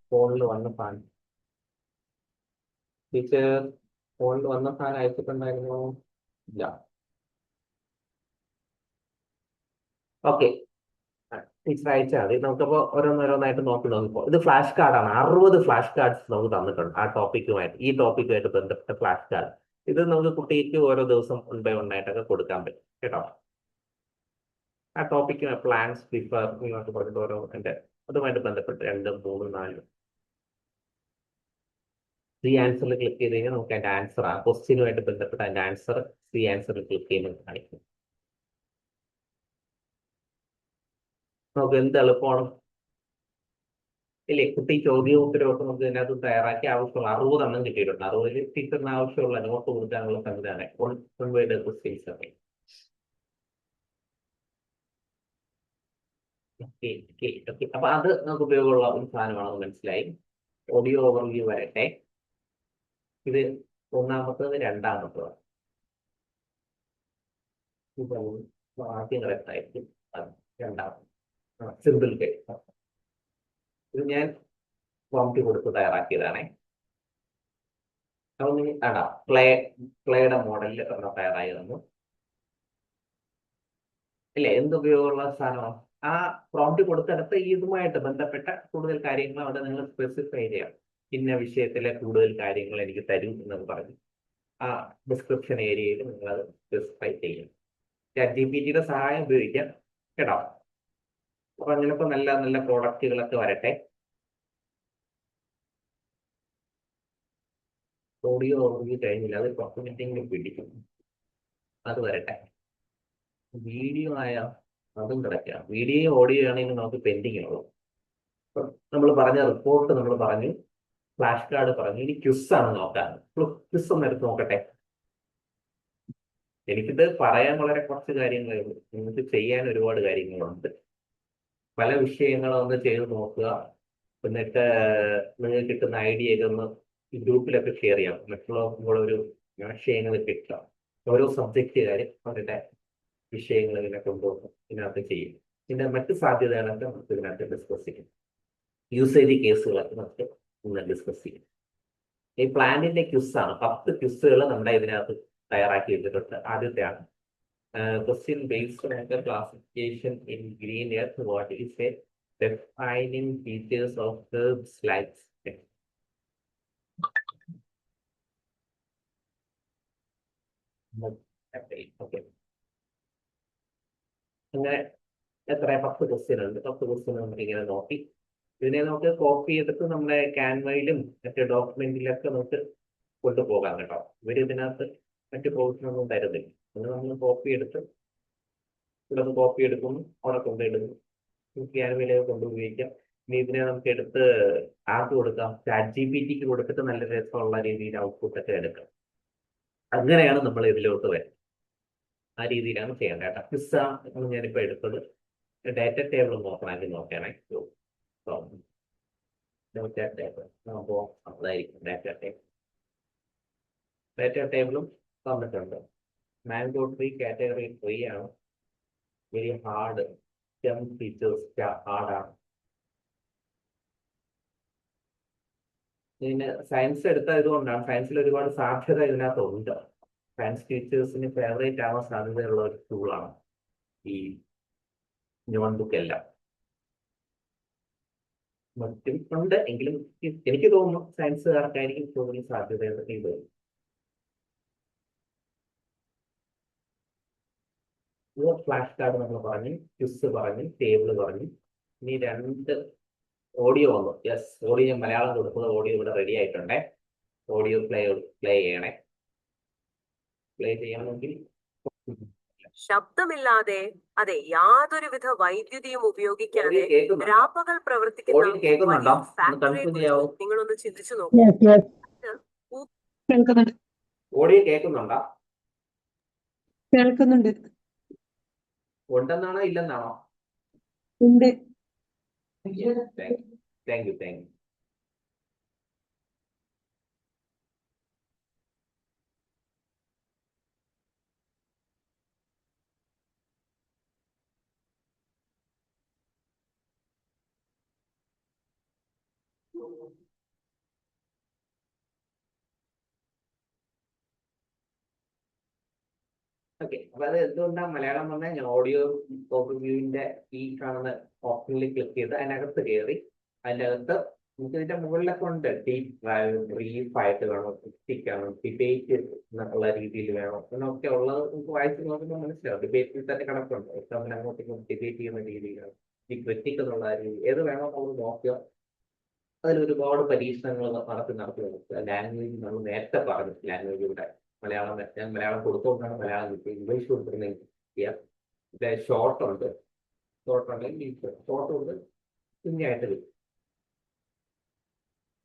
ഫോണിൽ വന്ന സാധനം ടീച്ചർ ഫോണിൽ വന്ന സാധനം അയച്ചിട്ടുണ്ടായിരുന്നു. ഇല്ല. ഓക്കെ, ടീച്ചർ അയച്ചാൽ മതി. നമുക്കപ്പോൾ ഓരോന്നോരോന്നായിട്ട് നോക്കിപ്പോ ഇത് ഫ്ലാഷ് കാർഡാണ്. 60 ഫ്ലാഷ് കാർഡ്സ് നമുക്ക് തന്നിട്ടുണ്ട് ആ ടോപ്പിക്കുമായിട്ട്, ഈ ടോപ്പിക്കുമായിട്ട് ബന്ധപ്പെട്ട ഫ്ലാഷ് കാർഡ്. ഇത് നമുക്ക് കുട്ടിക്ക് ഓരോ ദിവസം ഉണ്ടായിട്ടൊക്കെ കൊടുക്കാൻ പറ്റും കേട്ടോ. ആ ടോപ്പിക്ക് പ്ലാൻസ് പ്രിഫർ എന്നൊക്കെ പറഞ്ഞിട്ട് ഓരോ എൻ്റെ അതുമായിട്ട് ബന്ധപ്പെട്ട് 2, 3, 4 സി ആൻസറിൽ ക്ലിക്ക് ചെയ്ത് കഴിഞ്ഞാൽ നമുക്ക് അതിന്റെ ആൻസർ, ആ ക്വസ്റ്റ്യനുമായിട്ട് ബന്ധപ്പെട്ട അതിന്റെ ആൻസർ സി ആൻസറിൽ ക്ലിക്ക് ചെയ്യുമ്പോൾ കാണിക്കും. നമുക്ക് എന്ത് എളുപ്പമാണ് ഇല്ലേ? കുട്ടി ചോദ്യവും ഉത്തരവൊക്കെ നമുക്ക് ഇതിനകത്ത് തയ്യാറാക്കി ആവശ്യമുള്ള 60 എണ്ണം കിട്ടിയിട്ടുണ്ട്. 60 ടീച്ചറിന് ആവശ്യമുള്ള നോട്ട് കൊടുക്കാനുള്ള സംവിധാനം ക്വസ്റ്റ്യൻസ് ഒക്കെ. അപ്പൊ അത് നമുക്ക് ഉപയോഗമുള്ള ഒരു സാധനമാണെന്ന് മനസ്സിലായി. ഓഡിയോ ഓവർവ്യൂ വരട്ടെ. ഇത് ഒന്നാമത്തത്, രണ്ടാമത്തത്. ആദ്യം കറക്റ്റ് ആയിരിക്കും. രണ്ടാമത് സിമ്പിൾ കേസ്. ഇത് ഞാൻ പ്രോംപ്റ്റ് കൊടുത്ത് തയ്യാറാക്കിയതാണേ. അതൊന്ന് ക്ലേയുടെ മോഡലിൽ ഒരെണ്ണം തയ്യാറായി തന്നു. ഇല്ലേ, എന്ത് ഉപയോഗമുള്ള സാധനമാണ്. ആ പ്രോംപ്റ്റ് കൊടുത്തെടുത്ത് ഇതുമായിട്ട് ബന്ധപ്പെട്ട കൂടുതൽ കാര്യങ്ങൾ അവിടെ നിങ്ങൾ സ്പെസിഫൈ ചെയ്യാം. ഇന്ന വിഷയത്തിലെ കൂടുതൽ കാര്യങ്ങൾ എനിക്ക് തരൂ എന്നത് പറഞ്ഞു ആ ഡിസ്ക്രിപ്ഷൻ ഏരിയയിൽ നിങ്ങളത് സ്പെസിഫൈ ചെയ്യും. ChatGPT സഹായം ഉപയോഗിക്കാം കേട്ടോ. അപ്പൊ അങ്ങനത്തെ നല്ല നല്ല പ്രോഡക്റ്റുകളൊക്കെ വരട്ടെ. ഓഡിയോ ഓഡിയോ കഴിഞ്ഞില്ല, അത് കുറച്ച് മിനിറ്റെങ്കിലും പിടിക്കും. അത് വരട്ടെ. വീഡിയോ ആയ അതും കിടക്കാം. വീഡിയോ ഓഡിയോ ആണെങ്കിൽ നമുക്ക് പെൻഡിങ് ഉള്ളൂ. നമ്മൾ പറഞ്ഞ റിപ്പോർട്ട് നമ്മൾ പറഞ്ഞു, ഫ്ലാഷ് കാർഡ് പറഞ്ഞു. ഇനി ക്വിസ് ആണ് നോക്കാൻ. ക്വിസ് ഒന്ന് എടുത്ത് നോക്കട്ടെ. എനിക്കിത് പറയാൻ വളരെ കുറച്ച് കാര്യങ്ങളേ ഉള്ളൂ. നിങ്ങൾക്ക് ചെയ്യാൻ ഒരുപാട് കാര്യങ്ങളുണ്ട്. പല വിഷയങ്ങളും ഒന്ന് ചെയ്ത് നോക്കുക. എന്നിട്ട് നിങ്ങൾക്ക് കിട്ടുന്ന ഐഡിയ ഒന്ന് ഈ ഗ്രൂപ്പിലൊക്കെ ഷെയർ ചെയ്യാം. മറ്റുള്ളവർക്കും ഒരു ആശയങ്ങൾ കിട്ടുക. ഓരോ സബ്ജക്റ്റുകാർ അവരുടെ വിഷയങ്ങൾ ഇതിനെ കൊണ്ടുവന്ന് ഇതിനകത്ത് ചെയ്യും. പിന്നെ മറ്റ് സാധ്യതകളൊക്കെ നമുക്ക് ഇതിനകത്ത് ഡിസ്കസ് ചെയ്യും. യൂസേജ് കേസുകളൊക്കെ നമുക്ക് ഇന്ന് ഡിസ്കസ് ചെയ്യും. ഈ പ്ലാന്റിന്റെ ക്വിസാണ്. 10 ക്വിസുകൾ നമ്മുടെ ഇതിനകത്ത് തയ്യാറാക്കി വെച്ചിട്ടുണ്ട്. ആദ്യത്തെയാണ് question based on the classification in green earth. What is a defining features of herbs like okay. അങ്ങനെ എത്ര 10 ക്വസ്റ്റ്യൻ ഉണ്ട്. 10 ക്വസ്റ്റ്യൻ നമുക്ക് ഇങ്ങനെ നോക്കി ഇതിനെ നമുക്ക് കോപ്പി എടുത്ത് നമ്മുടെ ക്യാൻവയിലും മറ്റേ ഡോക്യുമെന്റിലൊക്കെ നമുക്ക് കൊണ്ടുപോകാം കേട്ടോ. ഇവർ ഇതിനകത്ത് മറ്റു പ്രൊവിഷനൊന്നും തരുന്നില്ല. അത് നമ്മൾ കോപ്പി എടുത്ത് ഇവിടെ നിന്ന് കോപ്പി എടുക്കുന്നു, അവിടെ കൊണ്ടിടുന്നു, ക്യാൻവയിലേക്ക് കൊണ്ടുപയോഗിക്കാം. ഇനി ഇതിനെ നമുക്ക് എടുത്ത് ആർക്ക് കൊടുക്കാം? ChatGPT കൊടുത്തിട്ട് നല്ല രസമുള്ള രീതിയിൽ ഔട്ട്പുട്ടൊക്കെ എടുക്കാം. അങ്ങനെയാണ് നമ്മൾ ഇതിലോട്ട് വരുന്നത്. ആ രീതിയിലാണ് ചെയ്യേണ്ടത് കേട്ടോ. ക്വിസാണ് ഞാനിപ്പോൾ എടുത്തത്. ഡാറ്റ ടേബിൾ നോക്കണമെങ്കിൽ നോക്കുകയാണെ ഡാറ്റ ടേബിൾ അപ്പോൾ അതായിരിക്കും ഡാറ്റ ടേബിൾ. ഡാറ്റ ടേബിളും തന്നിട്ടുണ്ട്. മാംഗോ ട്രീ കാറ്റഗറി 3 ആണ്. Very hard. സ്റ്റെം ഫീച്ചേഴ്സ് ഹാർഡാണ്. ഇതിന് സയൻസ് എടുത്തത് കൊണ്ടാണ്. സയൻസിൽ ഒരുപാട് സാധ്യത ഇതിനകത്തുണ്ട്. സയൻസ് ടീച്ചേഴ്സിന് ഫേവറേറ്റ് ആവാൻ സാധ്യതയുള്ള ഒരു ടൂളാണ് ഈ നോട്ട്ബുക്ക് എല്ലാം. മറ്റും ഉണ്ട് എങ്കിലും എനിക്ക് തോന്നുന്നു സയൻസുകാർക്കായിരിക്കും കൂടുതൽ സാധ്യത ഇത്. ഫ്ലാഷ് കാർഡ് നമ്മൾ പറഞ്ഞു, ക്വിസ് പറഞ്ഞു, ടേബിൾ പറഞ്ഞു. ഇനി 2 ഓഡിയോ വന്നു. യെസ്, ഓഡിയോ ഞാൻ മലയാളം കൊടുത്തത് ഓഡിയോ ഇവിടെ റെഡി ആയിട്ടുണ്ടേ. ഓഡിയോ പ്ലേ ചെയ്യണേ. പ്ലേ ചെയ്യണമെങ്കിൽ ശബ്ദമില്ലാതെ, അതെ, യാതൊരുവിധ വൈദ്യുതിയും ഉപയോഗിക്കാതെ രാപ്പകൽ ഓഡിയോ കേൾക്കുന്നുണ്ടോ? പ്രവർത്തിക്കുന്ന നിങ്ങളൊന്ന് ചിന്തിച്ചു നോക്കൂ. ഓഡിയോ കേൾക്കുന്നുണ്ടോ? കേൾക്കുന്നുണ്ട്. ഉണ്ടെന്നാണോ ഇല്ലെന്നാണോ? ഉണ്ട്. Thank you. ഓക്കെ, അപ്പൊ അത് എന്തുകൊണ്ടാണ് മലയാളം പറഞ്ഞാൽ ഞാൻ ഓഡിയോ ഓവർവ്യൂവിന്റെ ഈ കാണുന്ന ഓപ്ഷനിൽ ക്ലിക്ക് ചെയ്ത് അതിനകത്ത് കയറി അതിൻ്റെ അകത്ത് നമുക്ക് ഇതിന്റെ മുകളിലൊക്കെ ഉണ്ട്. ഡീപ് ബ്രീഫായിട്ട് വേണം, ക്രിറ്റിക് ആണ്, ഡിബേറ്റ് എന്നുള്ള രീതിയിൽ വേണം എന്നൊക്കെ ഉള്ളത് നമുക്ക് വായിച്ച് നോക്കുമ്പോൾ മനസ്സിലാവും. ഡിബേറ്റിൽ തന്നെ കിടപ്പുണ്ട്. തമ്മിൽ അങ്ങോട്ടേക്കും ഡിബേറ്റ് ചെയ്യുന്ന രീതിയിലാണ് ഈ ക്രിറ്റിക് എന്നുള്ള രീതി. ഏത് വേണോ നമ്മൾ നോക്കുക. അതിൽ ഒരുപാട് പരീക്ഷണങ്ങൾ നടത്തി നോക്കുക. ലാംഗ്വേജ് നമ്മൾ നേരത്തെ പറഞ്ഞു, ലാംഗ്വേജ് ഇവിടെ മലയാളം ഞാൻ മലയാളം കൊടുത്തുകൊണ്ടാണ് മലയാളം കിട്ടിയത്. ഇംഗ്ലീഷ് കൊടുത്തിരുന്നെങ്കിൽ ഷോർട്ട് ഉണ്ട്. ഷോർട്ട് ഉണ്ടെങ്കിൽ ഷോർട്ട് കൊണ്ട് കുഞ്ഞായിട്ട് കിട്ടും.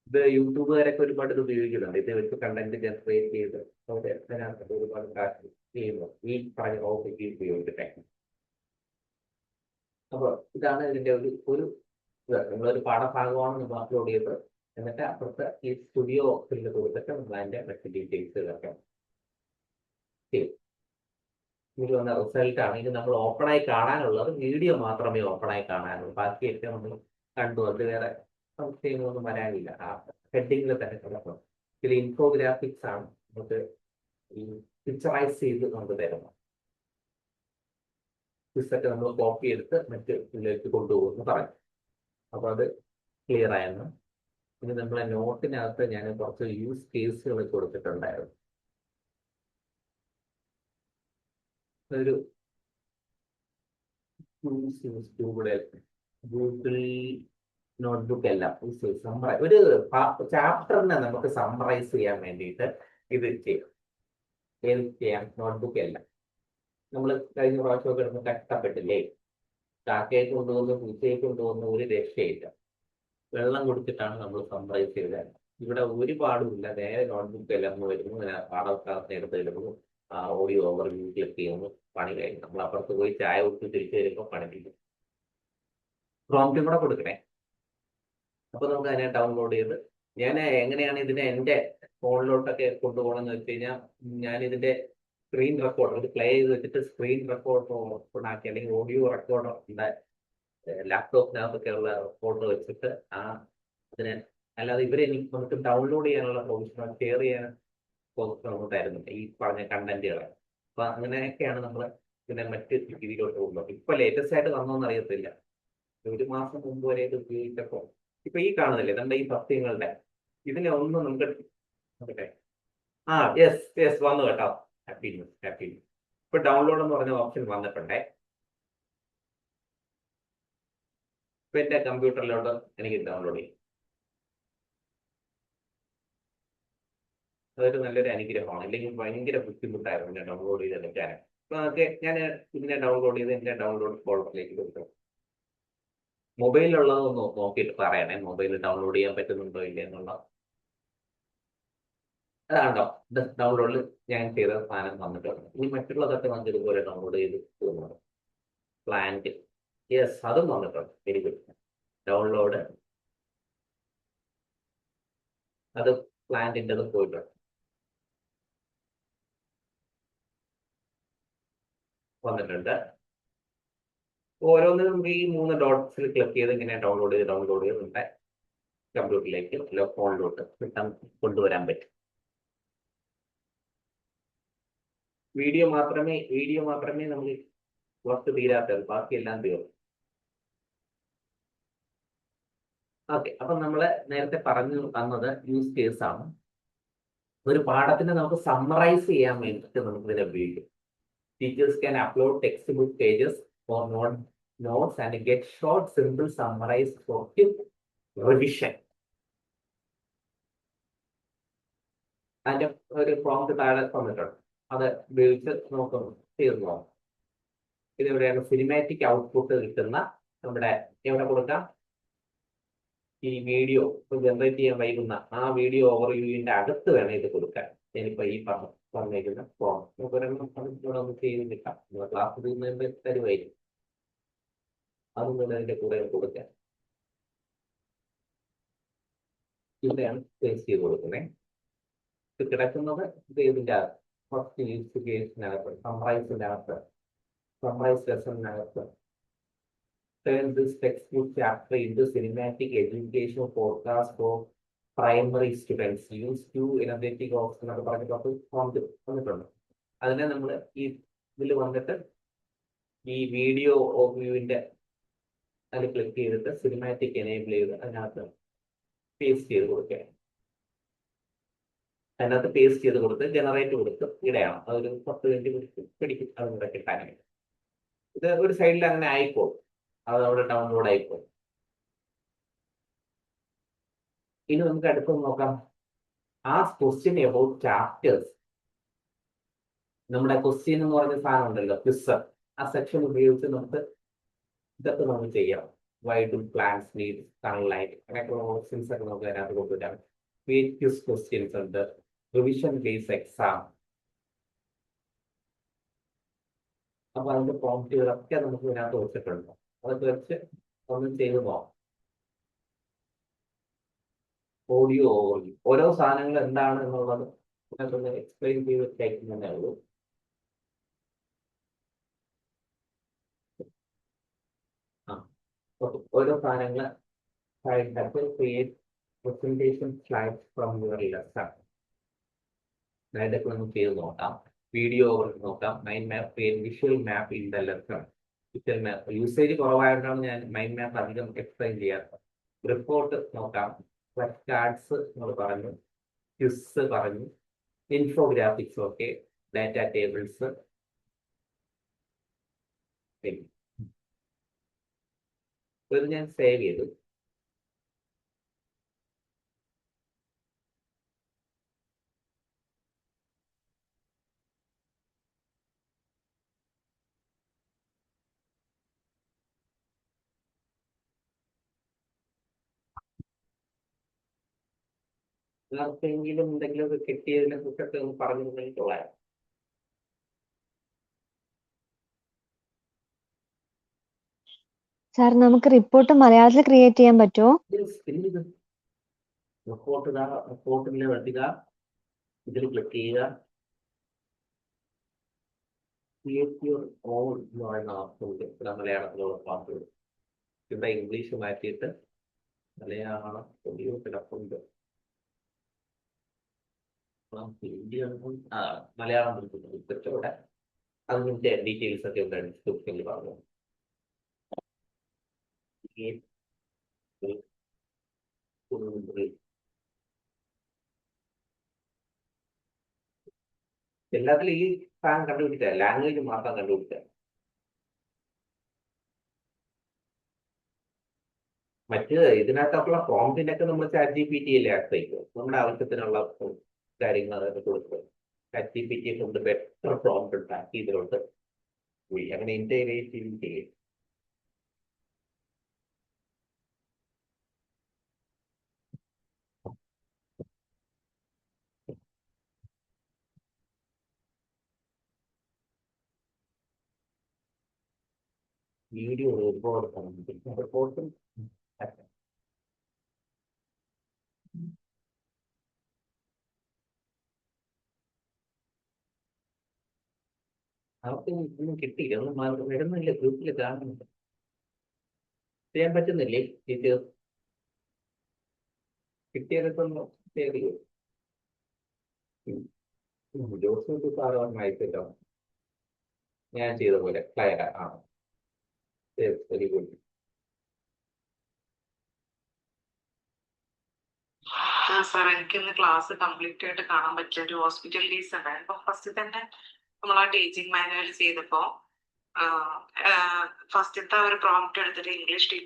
ഇത് യൂട്യൂബുകാരൊക്കെ ഒരുപാട് ഇത് ഉപയോഗിക്കുന്നുണ്ട്. ഇത് വെച്ച് കണ്ടന്റ് ജനറേറ്റ് ചെയ്ത് അവിടെ അതിനകത്ത് ഒരുപാട് കാശ് ചെയ്യുന്നു ഈ പറഞ്ഞ ഓഫീസ് ഉപയോഗിച്ചിട്ട്. അപ്പൊ ഇതാണ് ഇതിന്റെ ഒരു നിങ്ങളൊരു പാഠഭാഗമാണ് നമ്മൾ അപ്ലോഡ് ചെയ്തത്. എന്നിട്ട് അപ്പുറത്ത് ഈ സ്റ്റുഡിയോ ഓപ്ഷനിൽ കൊടുത്തിട്ട് നമ്മൾ അതിന്റെ മറ്റ് ഡീറ്റെയിൽസ് ഇതൊക്കെ ചെയ്യും. ഇതിൽ വന്ന റിസൾട്ട് ആണ്. ഇത് നമ്മൾ ഓപ്പണായി കാണാനുള്ളത് വീഡിയോ മാത്രമേ ഓപ്പണായി കാണാനുള്ളൂ. ബാക്കിയൊക്കെ നമ്മൾ കണ്ടു. അത് വേറെ സംശയങ്ങളൊന്നും വരാനില്ല. ആ ഹെഡിങ്ങിൽ തന്നെ കിടക്കും. ഇതിൽ ഇൻഫോഗ്രാഫിക്സ് ആണ് നമുക്ക് ഈ പിക്ചറൈസ് ചെയ്ത് നമുക്ക് തരുന്നത്. ക്വിസൊക്കെ നമ്മൾ കോപ്പി എടുത്ത് മറ്റ് ഇതിലേക്ക് കൊണ്ടുപോകുമെന്ന് പറഞ്ഞു. അപ്പോൾ അത് ക്ലിയർ ആയെന്ന്. ഇനി നമ്മളെ നോട്ടിനകത്ത് ഞാൻ കുറച്ച് യൂസ് കേസുകൾ കൊടുത്തിട്ടുണ്ടായിരുന്നു. ഒരു ഗൂഗിൾ നോട്ട്ബുക്ക് എല്ലാം ഒരു ചാപ്റ്ററിനെ നമുക്ക് സമ്മറൈസ് ചെയ്യാൻ വേണ്ടിയിട്ട് ഇത് ചെയ്യാം. ഏത് ചെയ്യാം? നോട്ട്ബുക്ക് എല്ലാം നമ്മൾ കഴിഞ്ഞ പ്രാവശ്യമൊക്കെ എടുത്ത് കഷ്ടപ്പെട്ടില്ലേ? കാക്കയെ കൊണ്ടുവന്ന് പൂച്ചയെ കൊണ്ടുവന്ന് ഒരു രക്ഷയില്ല. വെള്ളം കൊടുത്തിട്ടാണ് നമ്മൾ സമ്മറൈസ് ചെയ്തത്. ഇവിടെ ഒരു പാടുമില്ല. നേരെ നോട്ട്ബുക്ക് എല്ലാം വരുന്നു, പാഠഭാഗത്ത് എടുത്ത് ഇടുന്നു, ഓഡിയോ ഓവർവ്യൂ ക്ലിക്ക് ചെയ്യുന്നു, പണി കഴിഞ്ഞു. നമ്മൾ അപ്പുറത്ത് പോയി ചായ കൊടുത്ത് തിരിച്ചു വരുമ്പോൾ പണി തീരും. പ്രോംപ്റ്റും കൂടെ കൊടുക്കണേ. അപ്പൊ നമുക്ക് അതിനെ ഡൗൺലോഡ് ചെയ്ത് ഞാൻ എങ്ങനെയാണ് ഇതിനെ എൻ്റെ ഫോണിലോട്ടൊക്കെ കൊണ്ടുപോകണമെന്ന് വെച്ച് കഴിഞ്ഞാൽ, ഞാൻ ഇതിന്റെ സ്ക്രീൻ റെക്കോർഡർ ഇത് പ്ലേ ചെയ്ത് വെച്ചിട്ട് സ്ക്രീൻ റെക്കോർഡർ ഓപ്പൺ ആക്കി, അല്ലെങ്കിൽ ഓഡിയോ റെക്കോർഡർ ഉണ്ട് ലാപ്ടോപ്പിനകത്തൊക്കെ ഉള്ള റെക്കോർഡർ വെച്ചിട്ട് അതിനെ, അല്ലാതെ ഇവരെ നമുക്ക് ഡൗൺലോഡ് ചെയ്യാനുള്ള പ്രൊവിഷൻ, ഷെയർ ചെയ്യാൻ നമുക്കായിരുന്നു ഈ പറഞ്ഞ കണ്ടന്റുകളെ. അപ്പൊ അങ്ങനെയൊക്കെയാണ് നമ്മൾ ഇതിനെ മറ്റ് രീതിയിലോട്ട് പോകുന്നത്. ഇപ്പൊ ലേറ്റസ്റ്റ് ആയിട്ട് വന്നോന്ന് അറിയത്തില്ല. ഒരു മാസം മുമ്പ് വരെ ഇത് ഉപയോഗിച്ചപ്പോ ഇപ്പൊ ഈ കാണുന്നില്ലേ നമ്മുടെ ഈ സത്യങ്ങളുടെ ഇതിനെ ഒന്നും നമുക്ക് നോക്കട്ടെ. യെസ് വന്നു കേട്ടോ. Happy news. ഇപ്പൊ ഡൗൺലോഡ് എന്ന് പറഞ്ഞ ഓപ്ഷൻ വന്നിട്ടുണ്ടേ. ഇപ്പൊ എന്റെ കമ്പ്യൂട്ടറിലോട്ട് എനിക്ക് ഡൗൺലോഡ് ചെയ്യും. അതൊരു നല്ലൊരു അനുഗ്രഹമാണ്. അല്ലെങ്കിൽ ഭയങ്കര ബുദ്ധിമുട്ടായിരുന്നു എന്നെ ഡൗൺലോഡ് ചെയ്തെടുക്കാൻ. അപ്പൊ അതൊക്കെ ഞാൻ ഇതിനെ ഡൗൺലോഡ് ചെയ്ത് എന്റെ ഡൗൺലോഡ് ഫോൾഡറിലേക്ക് കൊടുക്കും. മൊബൈലിലുള്ളതൊന്ന് നോക്കിയിട്ട് പറയണേ, മൊബൈലിൽ ഡൗൺലോഡ് ചെയ്യാൻ പറ്റുന്നുണ്ടോ ഇല്ല എന്നുള്ളത്. അതാണ്ടോ ഡൗൺലോഡിൽ ഞാൻ ചെയ്ത സാധനം വന്നിട്ടുണ്ട്. ഇനി മറ്റുള്ളതൊക്കെ നമുക്ക് ഇതുപോലെ ഡൗൺലോഡ് ചെയ്ത് പോകുന്നത്. പ്ലാന്റ്, യെസ് അതും വന്നിട്ടുണ്ട്. Very good. ഡൗൺലോഡ്, അത് പ്ലാന്റിൻ്റെ പോയിട്ടുണ്ട്, വന്നിട്ടുണ്ട്. ഓരോന്നിനും ഈ 3 ഡോട്ട്സിൽ ക്ലിക്ക് ചെയ്ത് ഇങ്ങനെ ഡൗൺലോഡ് ചെയ്ത് നമ്മുടെ കമ്പ്യൂട്ടറിലേക്ക് അല്ല ഫോണിലോട്ട് കൊണ്ടുവരാൻ പറ്റും. വീഡിയോ മാത്രമേ നമ്മൾ വർക്ക് തീരാത്തത്, ബാക്കിയെല്ലാം തീർന്നു. ഓക്കെ, അപ്പൊ നമ്മള് നേരത്തെ പറഞ്ഞു തന്നത് യൂസ് കേസ് ആണ്. ഒരു പാഠത്തിനെ നമുക്ക് സമ്മറൈസ് ചെയ്യാൻ വേണ്ടിയിട്ട് നമുക്ക് ഇതിനെ ഉപയോഗിക്കും. Teachers can upload textbook pages or notes and get short, simple summarized for quick revision. അതിന്റെ ഒരു പ്രോംപ്റ്റ് താഴെ തന്നിട്ടുണ്ട്. അത് ഉപയോഗിച്ച് നമുക്ക് തീർന്നു പോകും. ഇതെവിടെയാണ് സിനിമാറ്റിക് ഔട്ട്പുട്ട് കിട്ടുന്ന നമ്മുടെ എവിടെ കൊടുക്കാം? ഈ വീഡിയോ ജനറേറ്റ് ചെയ്യാൻ വൈകുന്ന ആ വീഡിയോ ഓവർവ്യൂവിന്റെ അടുത്ത് വേണം ഇത് കൊടുക്കാൻ. ഞാനിപ്പോ ഈ പറഞ്ഞിരിക്കുന്ന ഫോം ഇവിടെ ഒന്ന് ചെയ്ത് കിട്ടാം. നമ്മൾ ക്ലാസ് തീർന്നതിന്റെ തരുമായിരിക്കും. അതും കൂടെ അതിന്റെ കൂടെ കൊടുക്കാൻ. ഇവിടെയാണ് പേസ്റ്റ് ചെയ്ത് കൊടുക്കുന്നത്. ഇത് കിടക്കുന്നത് ഇത് ഇതിന്റെ ഫസ്റ്റ് യൂസ് കേസിനകത്ത്, സമ്മറൈസ് ലെസണിനകത്ത്. Turn this textbook chapter into cinematic education forecast for primary students. Use two energetic options എന്നൊക്കെ പറഞ്ഞിട്ട് വന്നിട്ടുണ്ട്. അതിനെ നമ്മൾ ഈ ഇതിൽ വന്നിട്ട് ഈ വീഡിയോ ഓവർവ്യൂവിന്റെ അതിൽ ക്ലിക്ക് ചെയ്തിട്ട് സിനിമാറ്റിക് എനേബിൾ ചെയ്ത് അതിനകത്ത് പേസ്റ്റ് ചെയ്ത് കൊടുക്കുക. അതിനകത്ത് പേസ്റ്റ് ചെയ്ത് കൊടുത്ത് ജനറേറ്റ് കൊടുത്ത് ഇടയാണ്. അതൊരു 10 മിനിറ്റ് പിടിക്കും അതിവിടെ കിട്ടാനായിട്ട്. ഇത് ഒരു സൈഡിൽ അങ്ങനെ ആയിക്കോളും, അതവിടെ ഡൗൺലോഡ് ആയിപ്പോയി. ഇനി നമുക്ക് അടുത്ത് നോക്കാം. Ask question about chapters. നമ്മുടെ ക്വസ്റ്റ്യൻ എന്ന് പറഞ്ഞ സാധനം ഉണ്ടല്ലോ, ക്വിസ്, ആ സെക്ഷൻ ഉപയോഗിച്ച് നമുക്ക് ഇതൊക്കെ നമുക്ക് ചെയ്യാം. Why do plants need sunlight, അങ്ങനെയൊക്കെയുള്ള ക്വസ്റ്റ്യൻസ് ഒക്കെ നമുക്ക് അതിനകത്ത് കൊണ്ടുവരാം. ക്വിസ് ക്വസ്റ്റ്യൻസ് ഉണ്ട്, റിവിഷൻ ബേസ് എക്സാം. അപ്പൊ അതിന്റെ പ്രോംപ്റ്റുകളൊക്കെ നമുക്ക് ഇതിനകത്ത് വെച്ചിട്ടുണ്ട്. അതൊക്കെ വെച്ച് ഒന്ന് ചെയ്ത് നോക്കാം. ഓഡിയോ ഓവർവ്യൂ, ഓരോ സാധനങ്ങൾ എന്താണ് എന്നുള്ളത് എക്സ്പ്ലെയിൻ ചെയ്ത് കഴിക്കുന്നതേ ഉള്ളൂ. ഓരോ സാധനങ്ങൾ create presentation slides from your lesson. അതായത് നമുക്ക് ചെയ്ത് നോക്കാം. വീഡിയോ നോക്കാം. Mind map create visual map in the lesson. Visual map usage കുറവായതുകൊണ്ടാണ് ഞാൻ മൈൻഡ് മാപ്പ് അധികം എക്സ്പ്ലെയിൻ ചെയ്യാറ്. റിപ്പോർട്ട് നോക്കാം. ഫ്ലഷ് കാർഡ്സ് നമ്മൾ പറഞ്ഞു, ക്വിസ് പറഞ്ഞു, ഇൻഫോഗ്രാഫിക്സ് ഓക്കെ, ഡാറ്റ ടേബിൾസ്. ഇത് ഞാൻ സേവ് ചെയ്തു. ആർക്കെങ്കിലും എന്തെങ്കിലും ഒക്കെ കിട്ടിയതിനെ കുറിച്ചൊക്കെ ഒന്ന് പറഞ്ഞിട്ടുണ്ടെങ്കിൽ കൊള്ളാം. സാർ നമുക്ക് റിപ്പോർട്ട് മലയാളത്തിൽ ക്രിയേറ്റ് ചെയ്യാൻ പറ്റുമോ? റിപ്പോർട്ടിലെ വരിക, ഇതിൽ ക്ലിക്ക് ചെയ്യുക, ക്രിയേറ്റ് യുവർ ഓൺ എന്ന് പറയുന്ന ഓപ്ഷൻ ഉണ്ട്. ഇവിടെ മലയാളത്തിലുള്ള പാസ്വേഡ്, ഇവിടെ ഇംഗ്ലീഷ് മാറ്റിയിട്ട് മലയാളം കിടപ്പുണ്ട്. മലയാളം ഇവിടെ അതിന്റെ ഡീറ്റെയിൽസ് ഒക്കെ ഇവിടെ ഡിസ്ക്രിപ്ഷനിൽ പറഞ്ഞു. എല്ലാത്തിലും ഈ സാധനം കണ്ടുപിടിച്ച ലാംഗ്വേജ് മാത്രം കണ്ടുപിടിച്ച. മറ്റ് ഇതിനകത്തുള്ള പ്രോംപ്റ്റിനൊക്കെ നമ്മൾ ChatGPT ആശ്രയിക്കും. നമ്മുടെ ആവശ്യത്തിനുള്ള കാര്യങ്ങൾ അതൊക്കെ കൊടുക്കും. ChatGPT കൊണ്ട് ബെറ്റർ പ്രോംപ്റ്റ് ഉണ്ടാക്കി ഇതിലോട്ട് അങ്ങനെ ഇന്റഗ്രേറ്റ് ചെയ്യും. വീഡിയോ റിപ്പോർട്ടും അവർക്ക് ഒന്നും കിട്ടിയില്ല. ഒന്നും വരുന്നില്ല. ഗ്രൂപ്പിൽ കാണുന്നുണ്ട്. ചെയ്യാൻ പറ്റുന്നില്ലേ ടീച്ചേഴ്സ്? കിട്ടിയതൊക്കെ ഒന്ന് ഷെയർ ചെയ്യും. ജോസ് സാധാരണ അയച്ചല്ലോ ഞാൻ ചെയ്ത പോലെ. ക്ലയർ ആണ്. Very good. സാർ എനിക്കിന്ന് ക്ലാസ് കംപ്ലീറ്റ് ആയിട്ട് കാണാൻ പറ്റില്ല. ഒരു ഹോസ്പിറ്റൽ കേസ് ഉണ്ടായിരുന്നു. ഫസ്റ്റ് തന്നെ നമ്മൾ ആ ടീച്ചിങ് മാനുവൽ ചെയ്തപ്പോ ഫസ്റ്റത്തെ ഒരു പ്രോംപ്റ്റ് എടുത്തിട്ട് ഇംഗ്ലീഷ്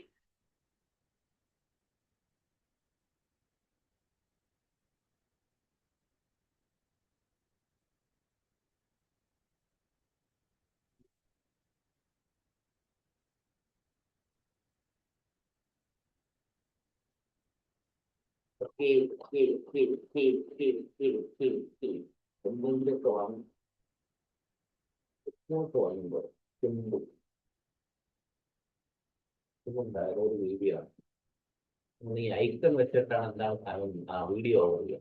എന്തെങ്കിലുമൊക്കെ വാങ്ങി വാങ്ങുമ്പോൾ ഇതുണ്ടായ ഒരു വീഡിയോ ആണ്. ഈ ഐക്കൺ വെച്ചിട്ടാണ് എന്താണ് ആ വീഡിയോ ഓടുക.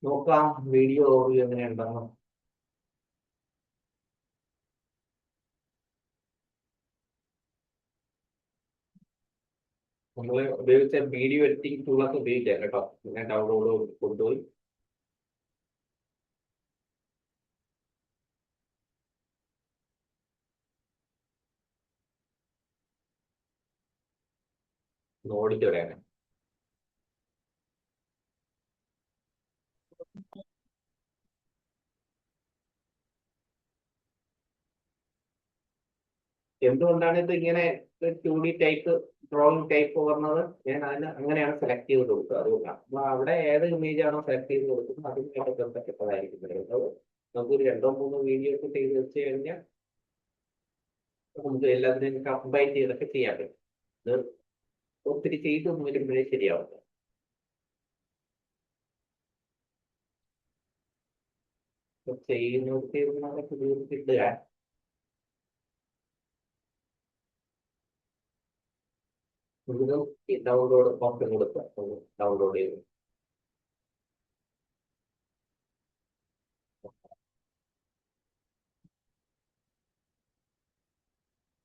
നോക്കാം വീഡിയോ ഓടുക എങ്ങനെയുണ്ടെന്ന്. നമ്മൾ ഉപയോഗിച്ച വീഡിയോ എഡിറ്റിംഗ് ടൂളൊക്കെ ഉപയോഗിക്കാം കേട്ടോ. ഞാൻ ഡൗൺലോഡ് കൊണ്ടുപോയി ഓടിച്ചു വരാൻ. എന്തുകൊണ്ടാണ് ഇത് ഇങ്ങനെ 2D ടൈപ്പ് ഡ്രോയിങ് ടൈപ്പ് വരുന്നത്? ഞാൻ അതിന് അങ്ങനെയാണ് സെലക്ട് ചെയ്ത് കൊടുക്കുക. അതുകൊണ്ടാണ് അപ്പൊ അവിടെ ഏത് ഇമേജ് ആണോ സെലക്ട് ചെയ്ത് കൊടുക്കുന്നത് അതിനായിട്ട് ബന്ധപ്പെട്ടതായിരിക്കും. നമുക്കൊരു 2-3 വീഡിയോ ഒക്കെ ചെയ്ത് വെച്ച് കഴിഞ്ഞാൽ നമുക്ക് എല്ലാത്തിനെയും കമ്പൈൻ ചെയ്തൊക്കെ ചെയ്യാൻ പറ്റും. ഇത് ഒത്തിരി ചെയ്ത് വരുമ്പോഴേ ശരിയാവും. ചെയ്യുന്നവർക്ക് ഇടുക. ഡൗൺലോഡ് ഓപ്ഷൻ കൊടുക്കുക. ഡൗൺലോഡ് ചെയ്ത്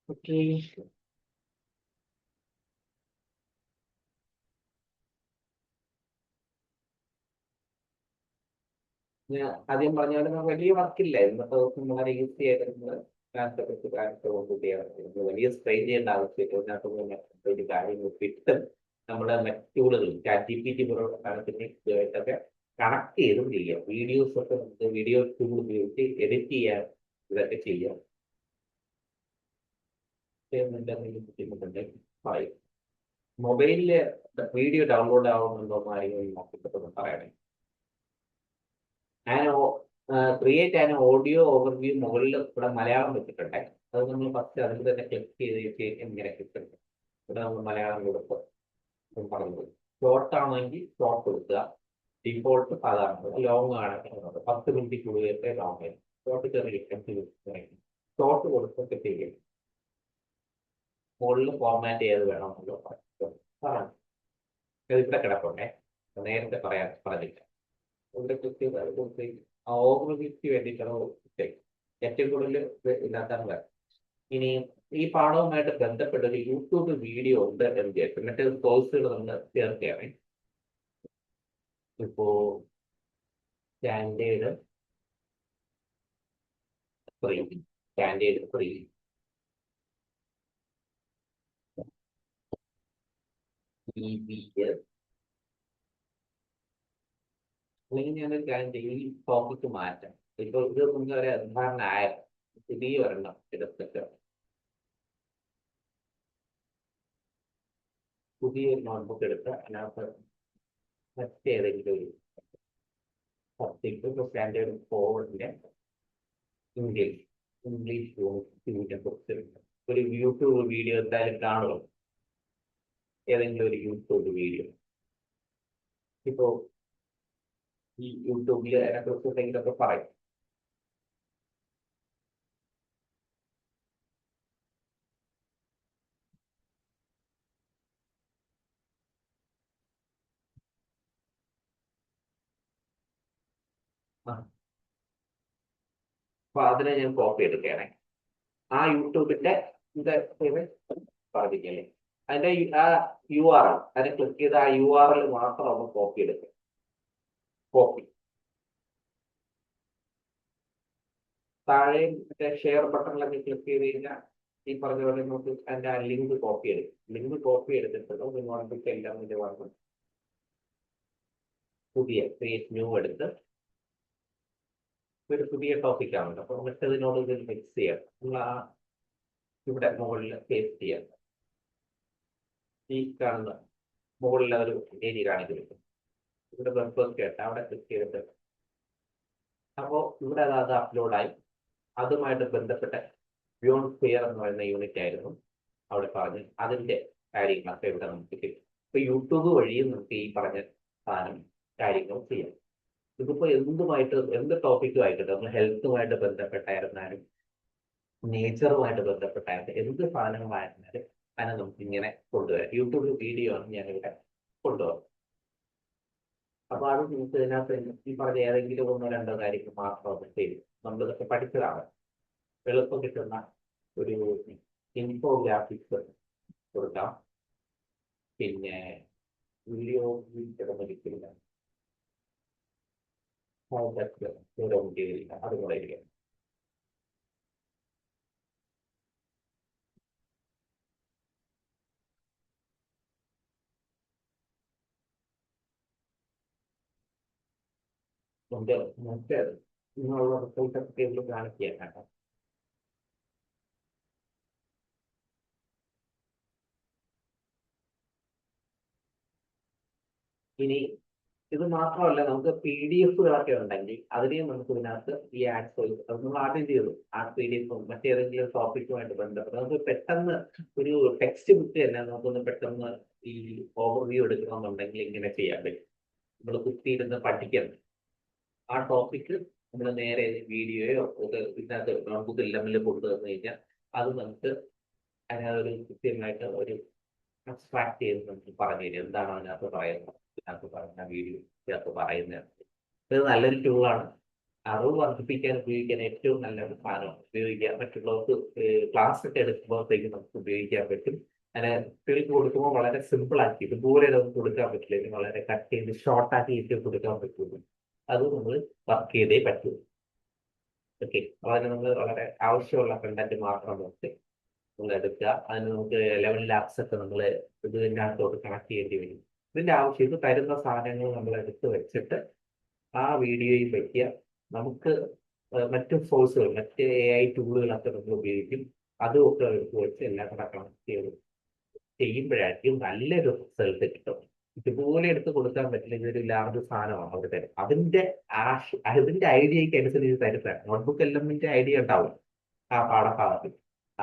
ഓക്കെ. ഞാൻ ആദ്യം പറഞ്ഞ പോലെ വലിയ വർക്കില്ല. ഇന്നത്തെ ദിവസം വളരെ ഈസി ആയിട്ട് വലിയ സ്ട്രെയിൻ ചെയ്യേണ്ട ആവശ്യമില്ല. ഇതിനകത്ത് തന്നെ ഒരു കാര്യങ്ങൾ കിട്ടും. നമ്മുടെ മറ്റ് ടൂളുകൾ ChatGPT പോലുള്ള കാര്യത്തിനൊക്കെ കണക്ട് ചെയ്തും ചെയ്യാം. വീഡിയോസ് ഒക്കെ നമുക്ക് വീഡിയോ ടൂൾ ഉപയോഗിച്ച് എഡിറ്റ് ചെയ്യാൻ ഇതൊക്കെ ചെയ്യാം. ബുദ്ധിമുട്ടുണ്ടെങ്കിൽ പറയും. മൊബൈലില് വീഡിയോ ഡൗൺലോഡ് ആവുന്നുണ്ടോ ആരെങ്കിലും നോക്കിയിട്ടൊന്ന് പറയണേ. ഞാൻ ക്രിയേറ്റ് ആൻ ഓഡിയോ ഓവർവ്യൂ മുകളിൽ ഇവിടെ മലയാളം വെച്ചിട്ടുണ്ടേ. അത് നമ്മൾ ഫസ്റ്റ് അതിൽ തന്നെ ക്ലിക്ക് ചെയ്തിട്ട് ഇങ്ങനെ കിട്ടുന്നുണ്ട്. ഇവിടെ നമ്മൾ മലയാളം കൊടുക്കുക പറഞ്ഞത്. ഷോർട്ട് ആണെങ്കിൽ ഷോർട്ട് കൊടുക്കുക. ഡിഫോൾട്ട് സാധാരണ ലോങ് ആണെങ്കിൽ 10 മിനിറ്റ് കൂടുതലത്തെ ലോങ് ആയിരിക്കും. ഷോർട്ട് ചെറിയ ഷോർട്ട് കൊടുത്തൊക്കെ ചെയ്യും. മുകളിൽ ഫോർമാറ്റ് ചെയ്ത് വേണമെന്നല്ലോ പറഞ്ഞു. ഇവിടെ കിടപ്പുണ്ടേ, നേരത്തെ പറഞ്ഞില്ല. ഇവിടെ കൃത്യമായി ഓവർവ്യൂക്ക് വേണ്ടിയിട്ടാണ് ഏറ്റവും കൂടുതൽ ഇതിനകത്താണ് വരാം. ഇനി ഈ പാഠവുമായിട്ട് ബന്ധപ്പെട്ട ഒരു യൂട്യൂബ് വീഡിയോ ഉണ്ട് എന്ന് വിചാരിക്കും. മറ്റേ കോഴ്സുകൾ നമ്മൾ ചേർക്കുകയാണ്. ഇപ്പോ സ്റ്റാൻഡേർഡ് 3 EBS അല്ലെങ്കിൽ ഞാനൊരു കാര്യം ചെയ്യും, ഈ ടോപ്പിക്ക് മാറ്റാം. ഇപ്പൊ ഇത് നമുക്ക് ഒരു ഉദാഹരണം ആയാലും പുതിയ ഒരെണ്ണം എടുത്തിട്ട് പുതിയൊരു നോട്ട്ബുക്ക് എടുത്ത് അതിനകത്ത് മറ്റേതെങ്കിലും ഒരു സബ്ജക്ട്, ഇപ്പോൾ സ്റ്റാൻഡേർഡ് 4ന്റെ ഇംഗ്ലീഷ് യൂണിറ്റിനെ കുറിച്ച് ഒരു യൂട്യൂബ് വീഡിയോ എന്തായാലും കാണുമോ? ഏതെങ്കിലും ഒരു യൂട്യൂബ് വീഡിയോ ഇപ്പോ ഈ യൂട്യൂബിൽ അതിനെക്കുറിച്ച് എന്തെങ്കിലുമൊക്കെ പറയും. അപ്പൊ അതിനെ ഞാൻ കോപ്പി എടുക്കുകയാണെ. ആ യൂട്യൂബിന്റെ ഇത് സാധിക്കല്ലേ, അതിന്റെ ആ URL അതിനെ ക്ലിക്ക് ചെയ്ത് ആ URL മാത്രം ഒന്ന് കോപ്പി എടുക്കുക. കോപ്പി താഴെ മറ്റേ ഷെയർ ബട്ടണിലൊക്കെ ക്ലിക്ക് ചെയ്ത് കഴിഞ്ഞാൽ ഈ പറഞ്ഞ പോലെ നമുക്ക് അതിന്റെ ആ ലിങ്ക് കോപ്പി എടുക്കും. ലിങ്ക് കോപ്പി എടുത്തിട്ടുണ്ടോ നോട്ട്ബുക്ക് എല്ലാം ഇത് വന്ന് പുതിയ ക്രിയേറ്റ് ന്യൂ എടുത്ത് ഒരു പുതിയ ടോപ്പിക് ആണല്ലോ. അപ്പൊ മറ്റതിനോട് ഇത് മിക്സ് ചെയ്യാം. നമ്മൾ ആ ഇവിടെ മുകളിൽ പേസ്റ്റ് ചെയ്യാം. ഈ കാണുന്ന മുകളിൽ ഒരു ഏരിയ കാണിക്കുന്നു. ഇവിടെ വെബ് കേട്ട് അവിടെ ക്ലിക്ക് ചെയ്തിട്ട് അപ്പോൾ ഇവിടെ അത് അപ്ലോഡായി. അതുമായിട്ട് ബന്ധപ്പെട്ട ബിയോണ്ട് ഫെയർ എന്ന് പറയുന്ന യൂണിറ്റ് ആയിരുന്നു അവിടെ പറഞ്ഞ്. അതിന്റെ കാര്യങ്ങളൊക്കെ ഇവിടെ നമുക്ക് കിട്ടും. ഇപ്പൊ യൂട്യൂബ് വഴിയും നമുക്ക് ഈ പറഞ്ഞ സാധനം കാര്യങ്ങൾ ചെയ്യാം. ഇതിപ്പോ എന്ത് ടോപ്പിക്കുമായിട്ട് നമ്മൾ ഹെൽത്തുമായിട്ട് ബന്ധപ്പെട്ടായിരുന്നാലും നേച്ചറുമായിട്ട് ബന്ധപ്പെട്ടായിരുന്നു എന്ത് സാധനങ്ങളായിരുന്നാലും അതിനെ നമുക്ക് ഇങ്ങനെ കൊണ്ടുവരാം. യൂട്യൂബ് വീഡിയോ ആണ് ഞാനിവിടെ കൊണ്ടുപോകാം. അപ്പൊ അത് നമുക്ക് ഇതിനകത്ത് ഈ പറഞ്ഞ ഏതെങ്കിലും 1-2 കാര്യങ്ങൾ മാത്രം ചെയ്യും. നമ്മളിതൊക്കെ പഠിച്ചതാണ്. എളുപ്പം കിട്ടുന്ന ഒരു ഇൻഫോഗ്രാഫിക്സ് കൊടുക്കാം. പിന്നെ വീഡിയോ ഒരിക്കലില്ല, അതുകൂടെ ഇരിക്കാം. മറ്റേ നിങ്ങളുള്ള റിസൾട്ട് ടേബിൾ കാണിക്കുക കേട്ടോ. ഇനി ഇത് മാത്രമല്ല, നമുക്ക് PDF ഉണ്ടെങ്കിൽ അതിനെയും നമുക്ക് ഇതിനകത്ത് ഈ ആഡ്സ് നമ്മൾ ആദ്യം ചെയ്തു. ആ PDF മറ്റേതെങ്കിലും ടോപ്പിക്കുമായിട്ട് ബന്ധപ്പെട്ട് നമുക്ക് പെട്ടെന്ന് ഒരു ടെക്സ്റ്റ് ബുക്ക് തന്നെ നമുക്കൊന്ന് പെട്ടെന്ന് ഈ ഓവർവ്യൂ എടുക്കണമെന്നുണ്ടെങ്കിൽ ഇങ്ങനെ ചെയ്യാൻ പറ്റും. നമ്മൾ കുത്തിയിരുന്ന് പഠിക്കണം. ആ ടോപ്പിക്ക് നമ്മൾ നേരെ വീഡിയോയോ ഇതിനകത്ത് നോട്ട്ബുക്ക് ലെവലിൽ കൊണ്ടുവന്നു കഴിഞ്ഞാൽ അത് നമുക്ക് അതിനകത്തൊരു കൃത്യമായിട്ട് ഒരു അബ്സ്ട്രാക്ട് ചെയ്ത് നമുക്ക് പറഞ്ഞു തരും എന്താണ് അതിനകത്ത് പറയുന്നത്. ഇതിനകത്ത് പറയുന്ന വീഡിയോ ഇതിനകത്ത് പറയുന്നത്. ഇത് നല്ലൊരു ടൂളാണ്. അറിവ് വർദ്ധിപ്പിക്കാൻ ഉപയോഗിക്കാൻ ഏറ്റവും നല്ലൊരു സാധനമാണ്. ഉപയോഗിക്കാൻ മറ്റുള്ളവർക്ക് ക്ലാസ് ഒക്കെ എടുക്കുമ്പോഴത്തേക്ക് നമുക്ക് ഉപയോഗിക്കാൻ പറ്റും. അങ്ങനെ കുട്ടികൾക്ക് കൊടുക്കുമ്പോൾ വളരെ സിമ്പിൾ ആക്കി ഇതുപോലെ നമുക്ക് കൊടുക്കാൻ പറ്റില്ല. ഇത് വളരെ കട്ട് ചെയ്ത് ഷോർട്ട് ആക്കിയിട്ട് കൊടുക്കാൻ പറ്റുള്ളൂ. അത് നമ്മൾ വർക്ക് ചെയ്തേ പറ്റൂ. ഓക്കെ, അപ്പോൾ അതിന് നമ്മൾ വളരെ ആവശ്യമുള്ള കണ്ടന്റ് മാത്രം നോക്കി നമ്മൾ എടുക്കുക. അതിന് നമുക്ക് 11 ലാബ്സ് ഒക്കെ നമ്മൾ ഇതിനകത്തോട്ട് കണക്ട് ചെയ്യേണ്ടി വരും. ഇതിന്റെ ആവശ്യം ഇത് തരുന്ന സാധനങ്ങൾ നമ്മൾ എടുത്ത് വെച്ചിട്ട് ആ വീഡിയോയിൽ വയ്ക്കുക. നമുക്ക് മറ്റു സോഴ്സുകൾ മറ്റ് AI ടൂളുകളൊക്കെ നമ്മൾ ഉപയോഗിക്കും. അതുമൊക്കെ എടുത്ത് വെച്ച് എല്ലാം കൂടെ കണക്ട് ചെയ്ത് ചെയ്യുമ്പോഴായിരിക്കും നല്ലൊരു റിസൾട്ട് കിട്ടും. ഇതുപോലെ എടുത്ത് കൊടുക്കാൻ പറ്റില്ല. ഇതൊരു ലാർജ് സാധനമാണ് അവർ തരും. അതിന്റെ ഐഡിയക്ക് അനുസരിച്ച് തരുന്നത് നോട്ട്ബുക്ക് എല്ലമിന്റെ ഐഡിയ ഉണ്ടാവും ആ പാഠഭാഗത്തിൽ.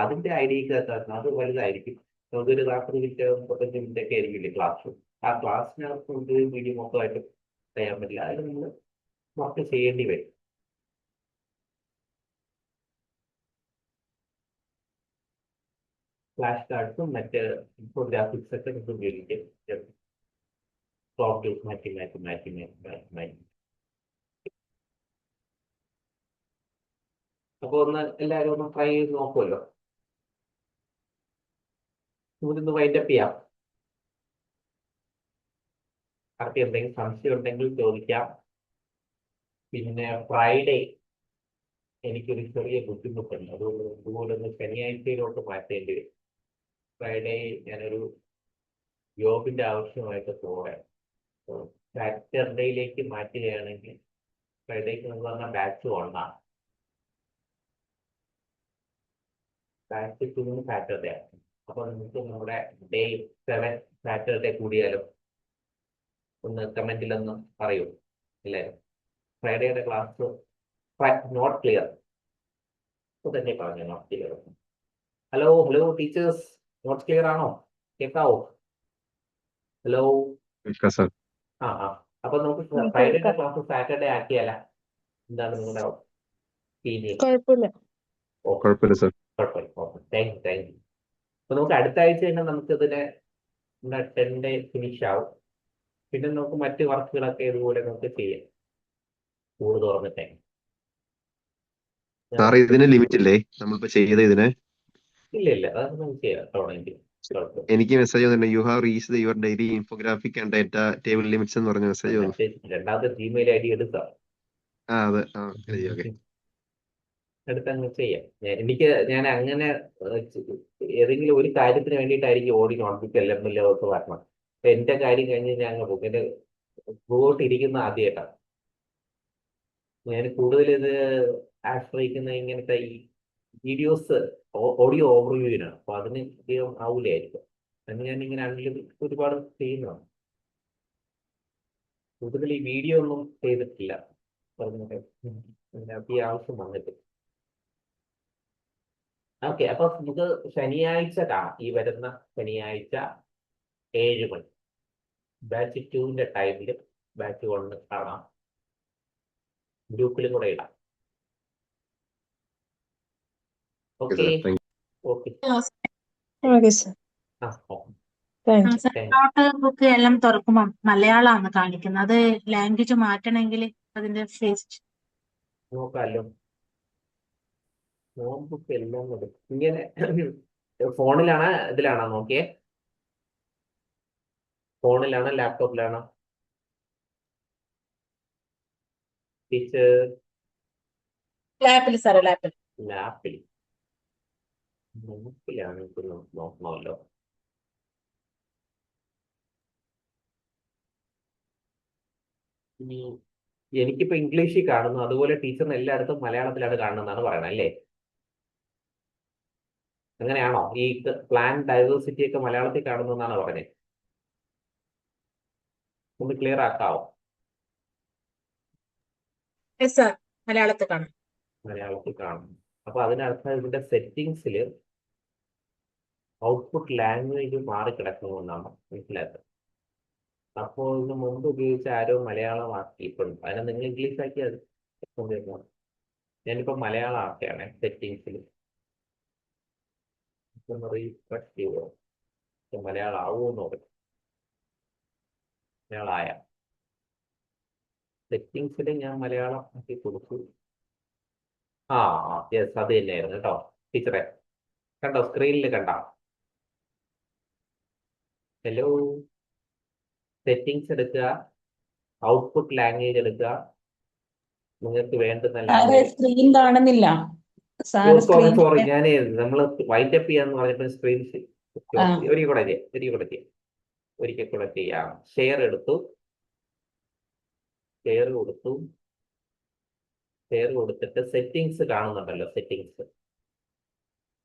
അതിന്റെ ഐഡിയക്ക് അത് വലുതായിരിക്കും. നമുക്കൊരു 40 മിനിറ്റ് 35 മിനിറ്റ് ഒക്കെ ആയിരിക്കില്ലേ ക്ലാസ്. ആ ക്ലാസ്സിനകത്ത് നമുക്ക് വീഡിയോ മൊത്തമായിട്ട് ചെയ്യാൻ പറ്റില്ല. അതിൽ നമ്മൾ വർക്ക് ചെയ്യേണ്ടി വരും. ഫ്ലാഷ് കാർഡ്സും മറ്റ് ഇൻഫോഗ്രാഫിക്സ് ഒക്കെ നമുക്ക് ഉപയോഗിക്കാം. ക്ലോക്ക് മാറ്റി മാറ്റി മാറ്റി മാറ്റി മാറ്റി. അപ്പൊ എല്ലാവരും ഒന്ന് ട്രൈ ചെയ്ത് നോക്കുമല്ലോ. നമുക്കിന്ന് വൈൻഡപ്പ് ചെയ്യാം. ആർക്ക് എന്തെങ്കിലും സംശയം ഉണ്ടെങ്കിൽ ചോദിക്കാം. പിന്നെ ഫ്രൈഡേ എനിക്കൊരു ചെറിയ ബുദ്ധിമുട്ടുണ്ട്. അതുകൊണ്ട് ഇതുപോലെ ഒന്ന് ശനിയാഴ്ചയിലോട്ട് മാറ്റേണ്ടി വരും. ഫ്രൈഡേ ഞാനൊരു ജോബിന്റെ ആവശ്യമായിട്ട് പോകാൻ സാറ്റർഡേയിലേക്ക് മാറ്റുകയാണെങ്കിൽ ഫ്രൈഡേക്ക് എന്ന് പറഞ്ഞാൽ ബാച്ച് 1 ബാച്ച് 2 സാറ്റർഡേ ആണ്. അപ്പൊ നമുക്ക് നമ്മുടെ ഡേ 7 സാറ്റർഡേ കൂടിയാലും ഒന്ന് കമന്റിലൊന്ന് പറയൂ എല്ലാവരും. ഫ്രൈഡേയുടെ ക്ലാസ് നോട്ട് ക്ലിയർ തന്നെ പറഞ്ഞു. Not clear. Hello teachers, not clear ആണോ? കേൾക്കാവോ? ഹലോ. ആ അപ്പൊ നമുക്ക് ഫ്രൈഡേയുടെ ക്ലാസ് സാറ്റർഡേ ആക്കിയാല എന്താണ് നിങ്ങളുടെ opinion? കുഴപ്പമില്ല. കുഴപ്പമില്ല സർ. Thank you. അപ്പൊ നമുക്ക് അടുത്ത ആഴ്ച തന്നെ നമുക്ക് ഇതിനെ 10 ഡേ ഫിനിഷ് ആവും. പിന്നെ നമുക്ക് മറ്റ് വർക്കുകളൊക്കെ ഇതുപോലെ നമുക്ക് ചെയ്യാം. സ്കൂൾ തുറന്നിട്ടേ. സാർ ഇതിന് ലിമിറ്റ് ഇല്ലേ നമ്മളിപ്പോ ചെയ്ത ഇതിന്? ഇല്ല അതൊക്കെ നമുക്ക് ചെയ്യാം. തുടങ്ങി എനിക്ക് മെസ്സേജ് വന്നിട്ടുണ്ട്, you have reached your daily infographic and data table limits എന്ന് പറഞ്ഞ മെസ്സേജ് വന്നു. രണ്ടാമത്തെ ജിമെയിൽ ID എടുക്കാം. അതെ. എടുത്തങ്ങ് ചെയ്യാം. ഞാൻ അങ്ങനെ ഏതെങ്കിലും ഒരു കാര്യത്തിന് വേണ്ടിയിട്ടായിരിക്കും ഓടി നോട്ട്ബുക്ക് എല്ലാം ഒക്കെ വരണം. അപ്പൊ എന്റെ കാര്യം കഴിഞ്ഞ് ഞാൻ അങ്ങ് പോകും. എന്റെ മുമ്പോട്ട് ഇരിക്കുന്ന ആദ്യമായിട്ടാണ്. ഞാൻ കൂടുതൽ ഇത് ആശ്രയിക്കുന്ന ഇങ്ങനത്തെ ഈ വീഡിയോസ് ഓഡിയോ ഓവർവ്യൂവിനാണ്. അപ്പൊ അതിന് അധികം ആവൂലായിരിക്കും. അതിന് ഞാൻ ഇങ്ങനെ ഒരുപാട് ചെയ്യുന്നതാണ്. കൂടുതൽ ഈ വീഡിയോ ഒന്നും ചെയ്തിട്ടില്ല. അതിനകത്ത് ഈ ആവശ്യം വന്നിട്ട്. ഓക്കെ, അപ്പൊ നമുക്ക് ശനിയാഴ്ച കാണാം. ഈ വരുന്ന ശനിയാഴ്ച 7 മണി ബാച്ച് 2ന്റെ ടൈമിൽ ബാച്ച് 1 കാണാം. ഗ്രൂപ്പിലും കൂടെ ഇടാം. Okay okay okay sir. Thank you. Note book എല്ലാം തുറക്കുമ്പോൾ മലയാളമാണ് കാണിക്കുന്നത്. അത് ലാംഗ്വേജ് മാറ്റണമെങ്കിൽ അതിന്റെ ഫേസ് നോക്കാമല്ലോ. നോട്ട്ബുക്ക് എല്ലാം ഇങ്ങനെ ഫോണിലാണോ ഇതിലാണോ നോക്കിയേ? ഫോണിലാണോ ലാപ്ടോപ്പിലാണോ? ടീച്ചർ ലാപ്പിൽ സാറേ ലാപ്പിൽ. നോക്കിലാണ് എനിക്ക് നോക്കണമല്ലോ. എനിക്കിപ്പോ ഇംഗ്ലീഷിൽ കാണുന്നു, അതുപോലെ ടീച്ചറിന് എല്ലായിടത്തും മലയാളത്തിലാണ് കാണുന്നതാണ് പറയണത് അല്ലേ? അങ്ങനെയാണോ? ഈ പ്ലാൻ ഡൈവേഴ്സിറ്റി ഒക്കെ മലയാളത്തിൽ കാണുന്നു എന്നാണ് പറഞ്ഞത്. ഒന്ന് ക്ലിയർ ആക്കാവോ? മലയാളത്തിൽ കാണും. മലയാളത്തിൽ കാണുന്നു. അപ്പൊ അതിനർത്ഥം ഇതിന്റെ സെറ്റിങ്സിൽ ഔട്ട്പുട്ട് ലാംഗ്വേജ് മാറിക്കിടക്കുമെന്നാണ് മനസ്സിലാക്കുന്നത്. അപ്പോൾ ഇതിന് മുമ്പ് ഉപയോഗിച്ച ആരോ മലയാളം ആക്കിയിട്ടുണ്ട്. അതിനെ നിങ്ങൾ ഇംഗ്ലീഷ് ആക്കിയാൽ ഞാനിപ്പോ മലയാളം ആക്കുകയാണ് സെറ്റിങ്സിൽ. റീഫ്രഷ് ചെയ്യുമോ? മലയാളം ആവുമെന്ന് പറയും. മലയാളം ആയ സെറ്റിങ്സിൽ ഞാൻ മലയാളം ആക്കി കൊടുത്തു. ആ യെസ്, അത് തന്നെയായിരുന്നു കേട്ടോ ടീച്ചറെ. കണ്ടോ സ്ക്രീനിൽ കണ്ടോ? ഹലോ, സെറ്റിങ്സ് എടുക്കുക, ഔട്ട്പുട്ട് ലാംഗ്വേജ് എടുക്കുക, നിങ്ങൾക്ക് വേണ്ടുന്ന ലാംഗ്വേജ്. സ്ക്രീൻ കാണുന്നില്ല സാറ് സോറി സ്ക്രീൻ ഞാൻ നമ്മൾ വൈൻഡ് അപ്പ് ചെയ്യാന്ന് പറഞ്ഞിട്ട് സ്ക്രീൻ ഒരിക്കൽ കൂടെ ചെയ്യാം. ഷെയർ കൊടുത്തിട്ട് സെറ്റിങ്സ് കാണുന്നുണ്ടല്ലോ,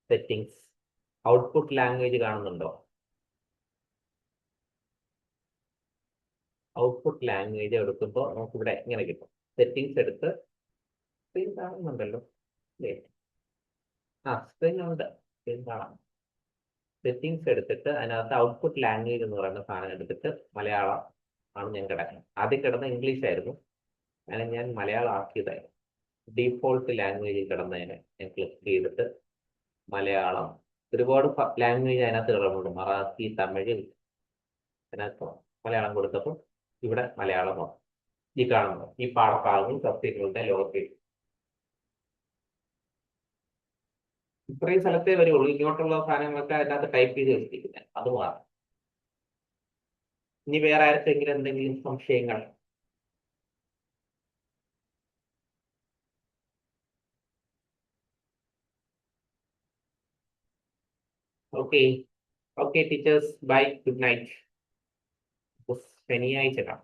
സെറ്റിങ്സ് ഔട്ട്പുട്ട് ലാംഗ്വേജ് കാണുന്നുണ്ടോ? ഔട്ട്പുട്ട് ലാംഗ്വേജ് എടുക്കുമ്പോൾ നമുക്കിവിടെ ഇങ്ങനെ കിട്ടും. സെറ്റിങ്സ് എടുത്ത് സ്ക്രീൻ കാണുന്നുണ്ടല്ലോ അല്ലേ? സ്ക്രീൻ ഉണ്ട്, സ്ക്രീൻ കാണാം. സെറ്റിങ്സ് എടുത്തിട്ട് അതിനകത്ത് ഔട്ട്പുട്ട് ലാംഗ്വേജ് എന്ന് പറയുന്ന സാധനം എടുത്തിട്ട് മലയാളം ആണ് ഞാൻ കിടക്കുന്നത്. ആദ്യം കിടന്ന ഇംഗ്ലീഷ് ആയിരുന്നു, അങ്ങനെ ഞാൻ മലയാളം ആക്കിയതായിരുന്നു. ഡീഫോൾട്ട് ലാംഗ്വേജ് കിടന്നതിന് ഞാൻ ക്ലിക്ക് ചെയ്തിട്ട് മലയാളം. ഒരുപാട് ലാംഗ്വേജ് അതിനകത്ത് കിടന്നുണ്ട്, മറാത്തി, തമിഴ്. അതിനകത്ത് മലയാളം കൊടുത്തപ്പോൾ ഇവിടെ മലയാളം ഈ കാണുന്നു. ഈ പാഠഭാഗങ്ങൾ സബ്ജക്റ്റുകളുടെ ലോകത്തിൽ ഇത്രയും സ്ഥലത്തേ വരുള്ളൂ. ഇങ്ങോട്ടുള്ള സാധനങ്ങളൊക്കെ അതിനകത്ത് ടൈപ്പ് ചെയ്ത് വെച്ചിരിക്കുന്നത്, അത് മാറും. ഇനി വേറെ ആർക്കെങ്കിലും എന്തെങ്കിലും സംശയങ്ങൾ? Okay teachers, bye, good night. ശനിയാഴ്ച കാണാം.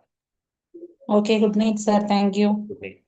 Okay good night sir thank you good night.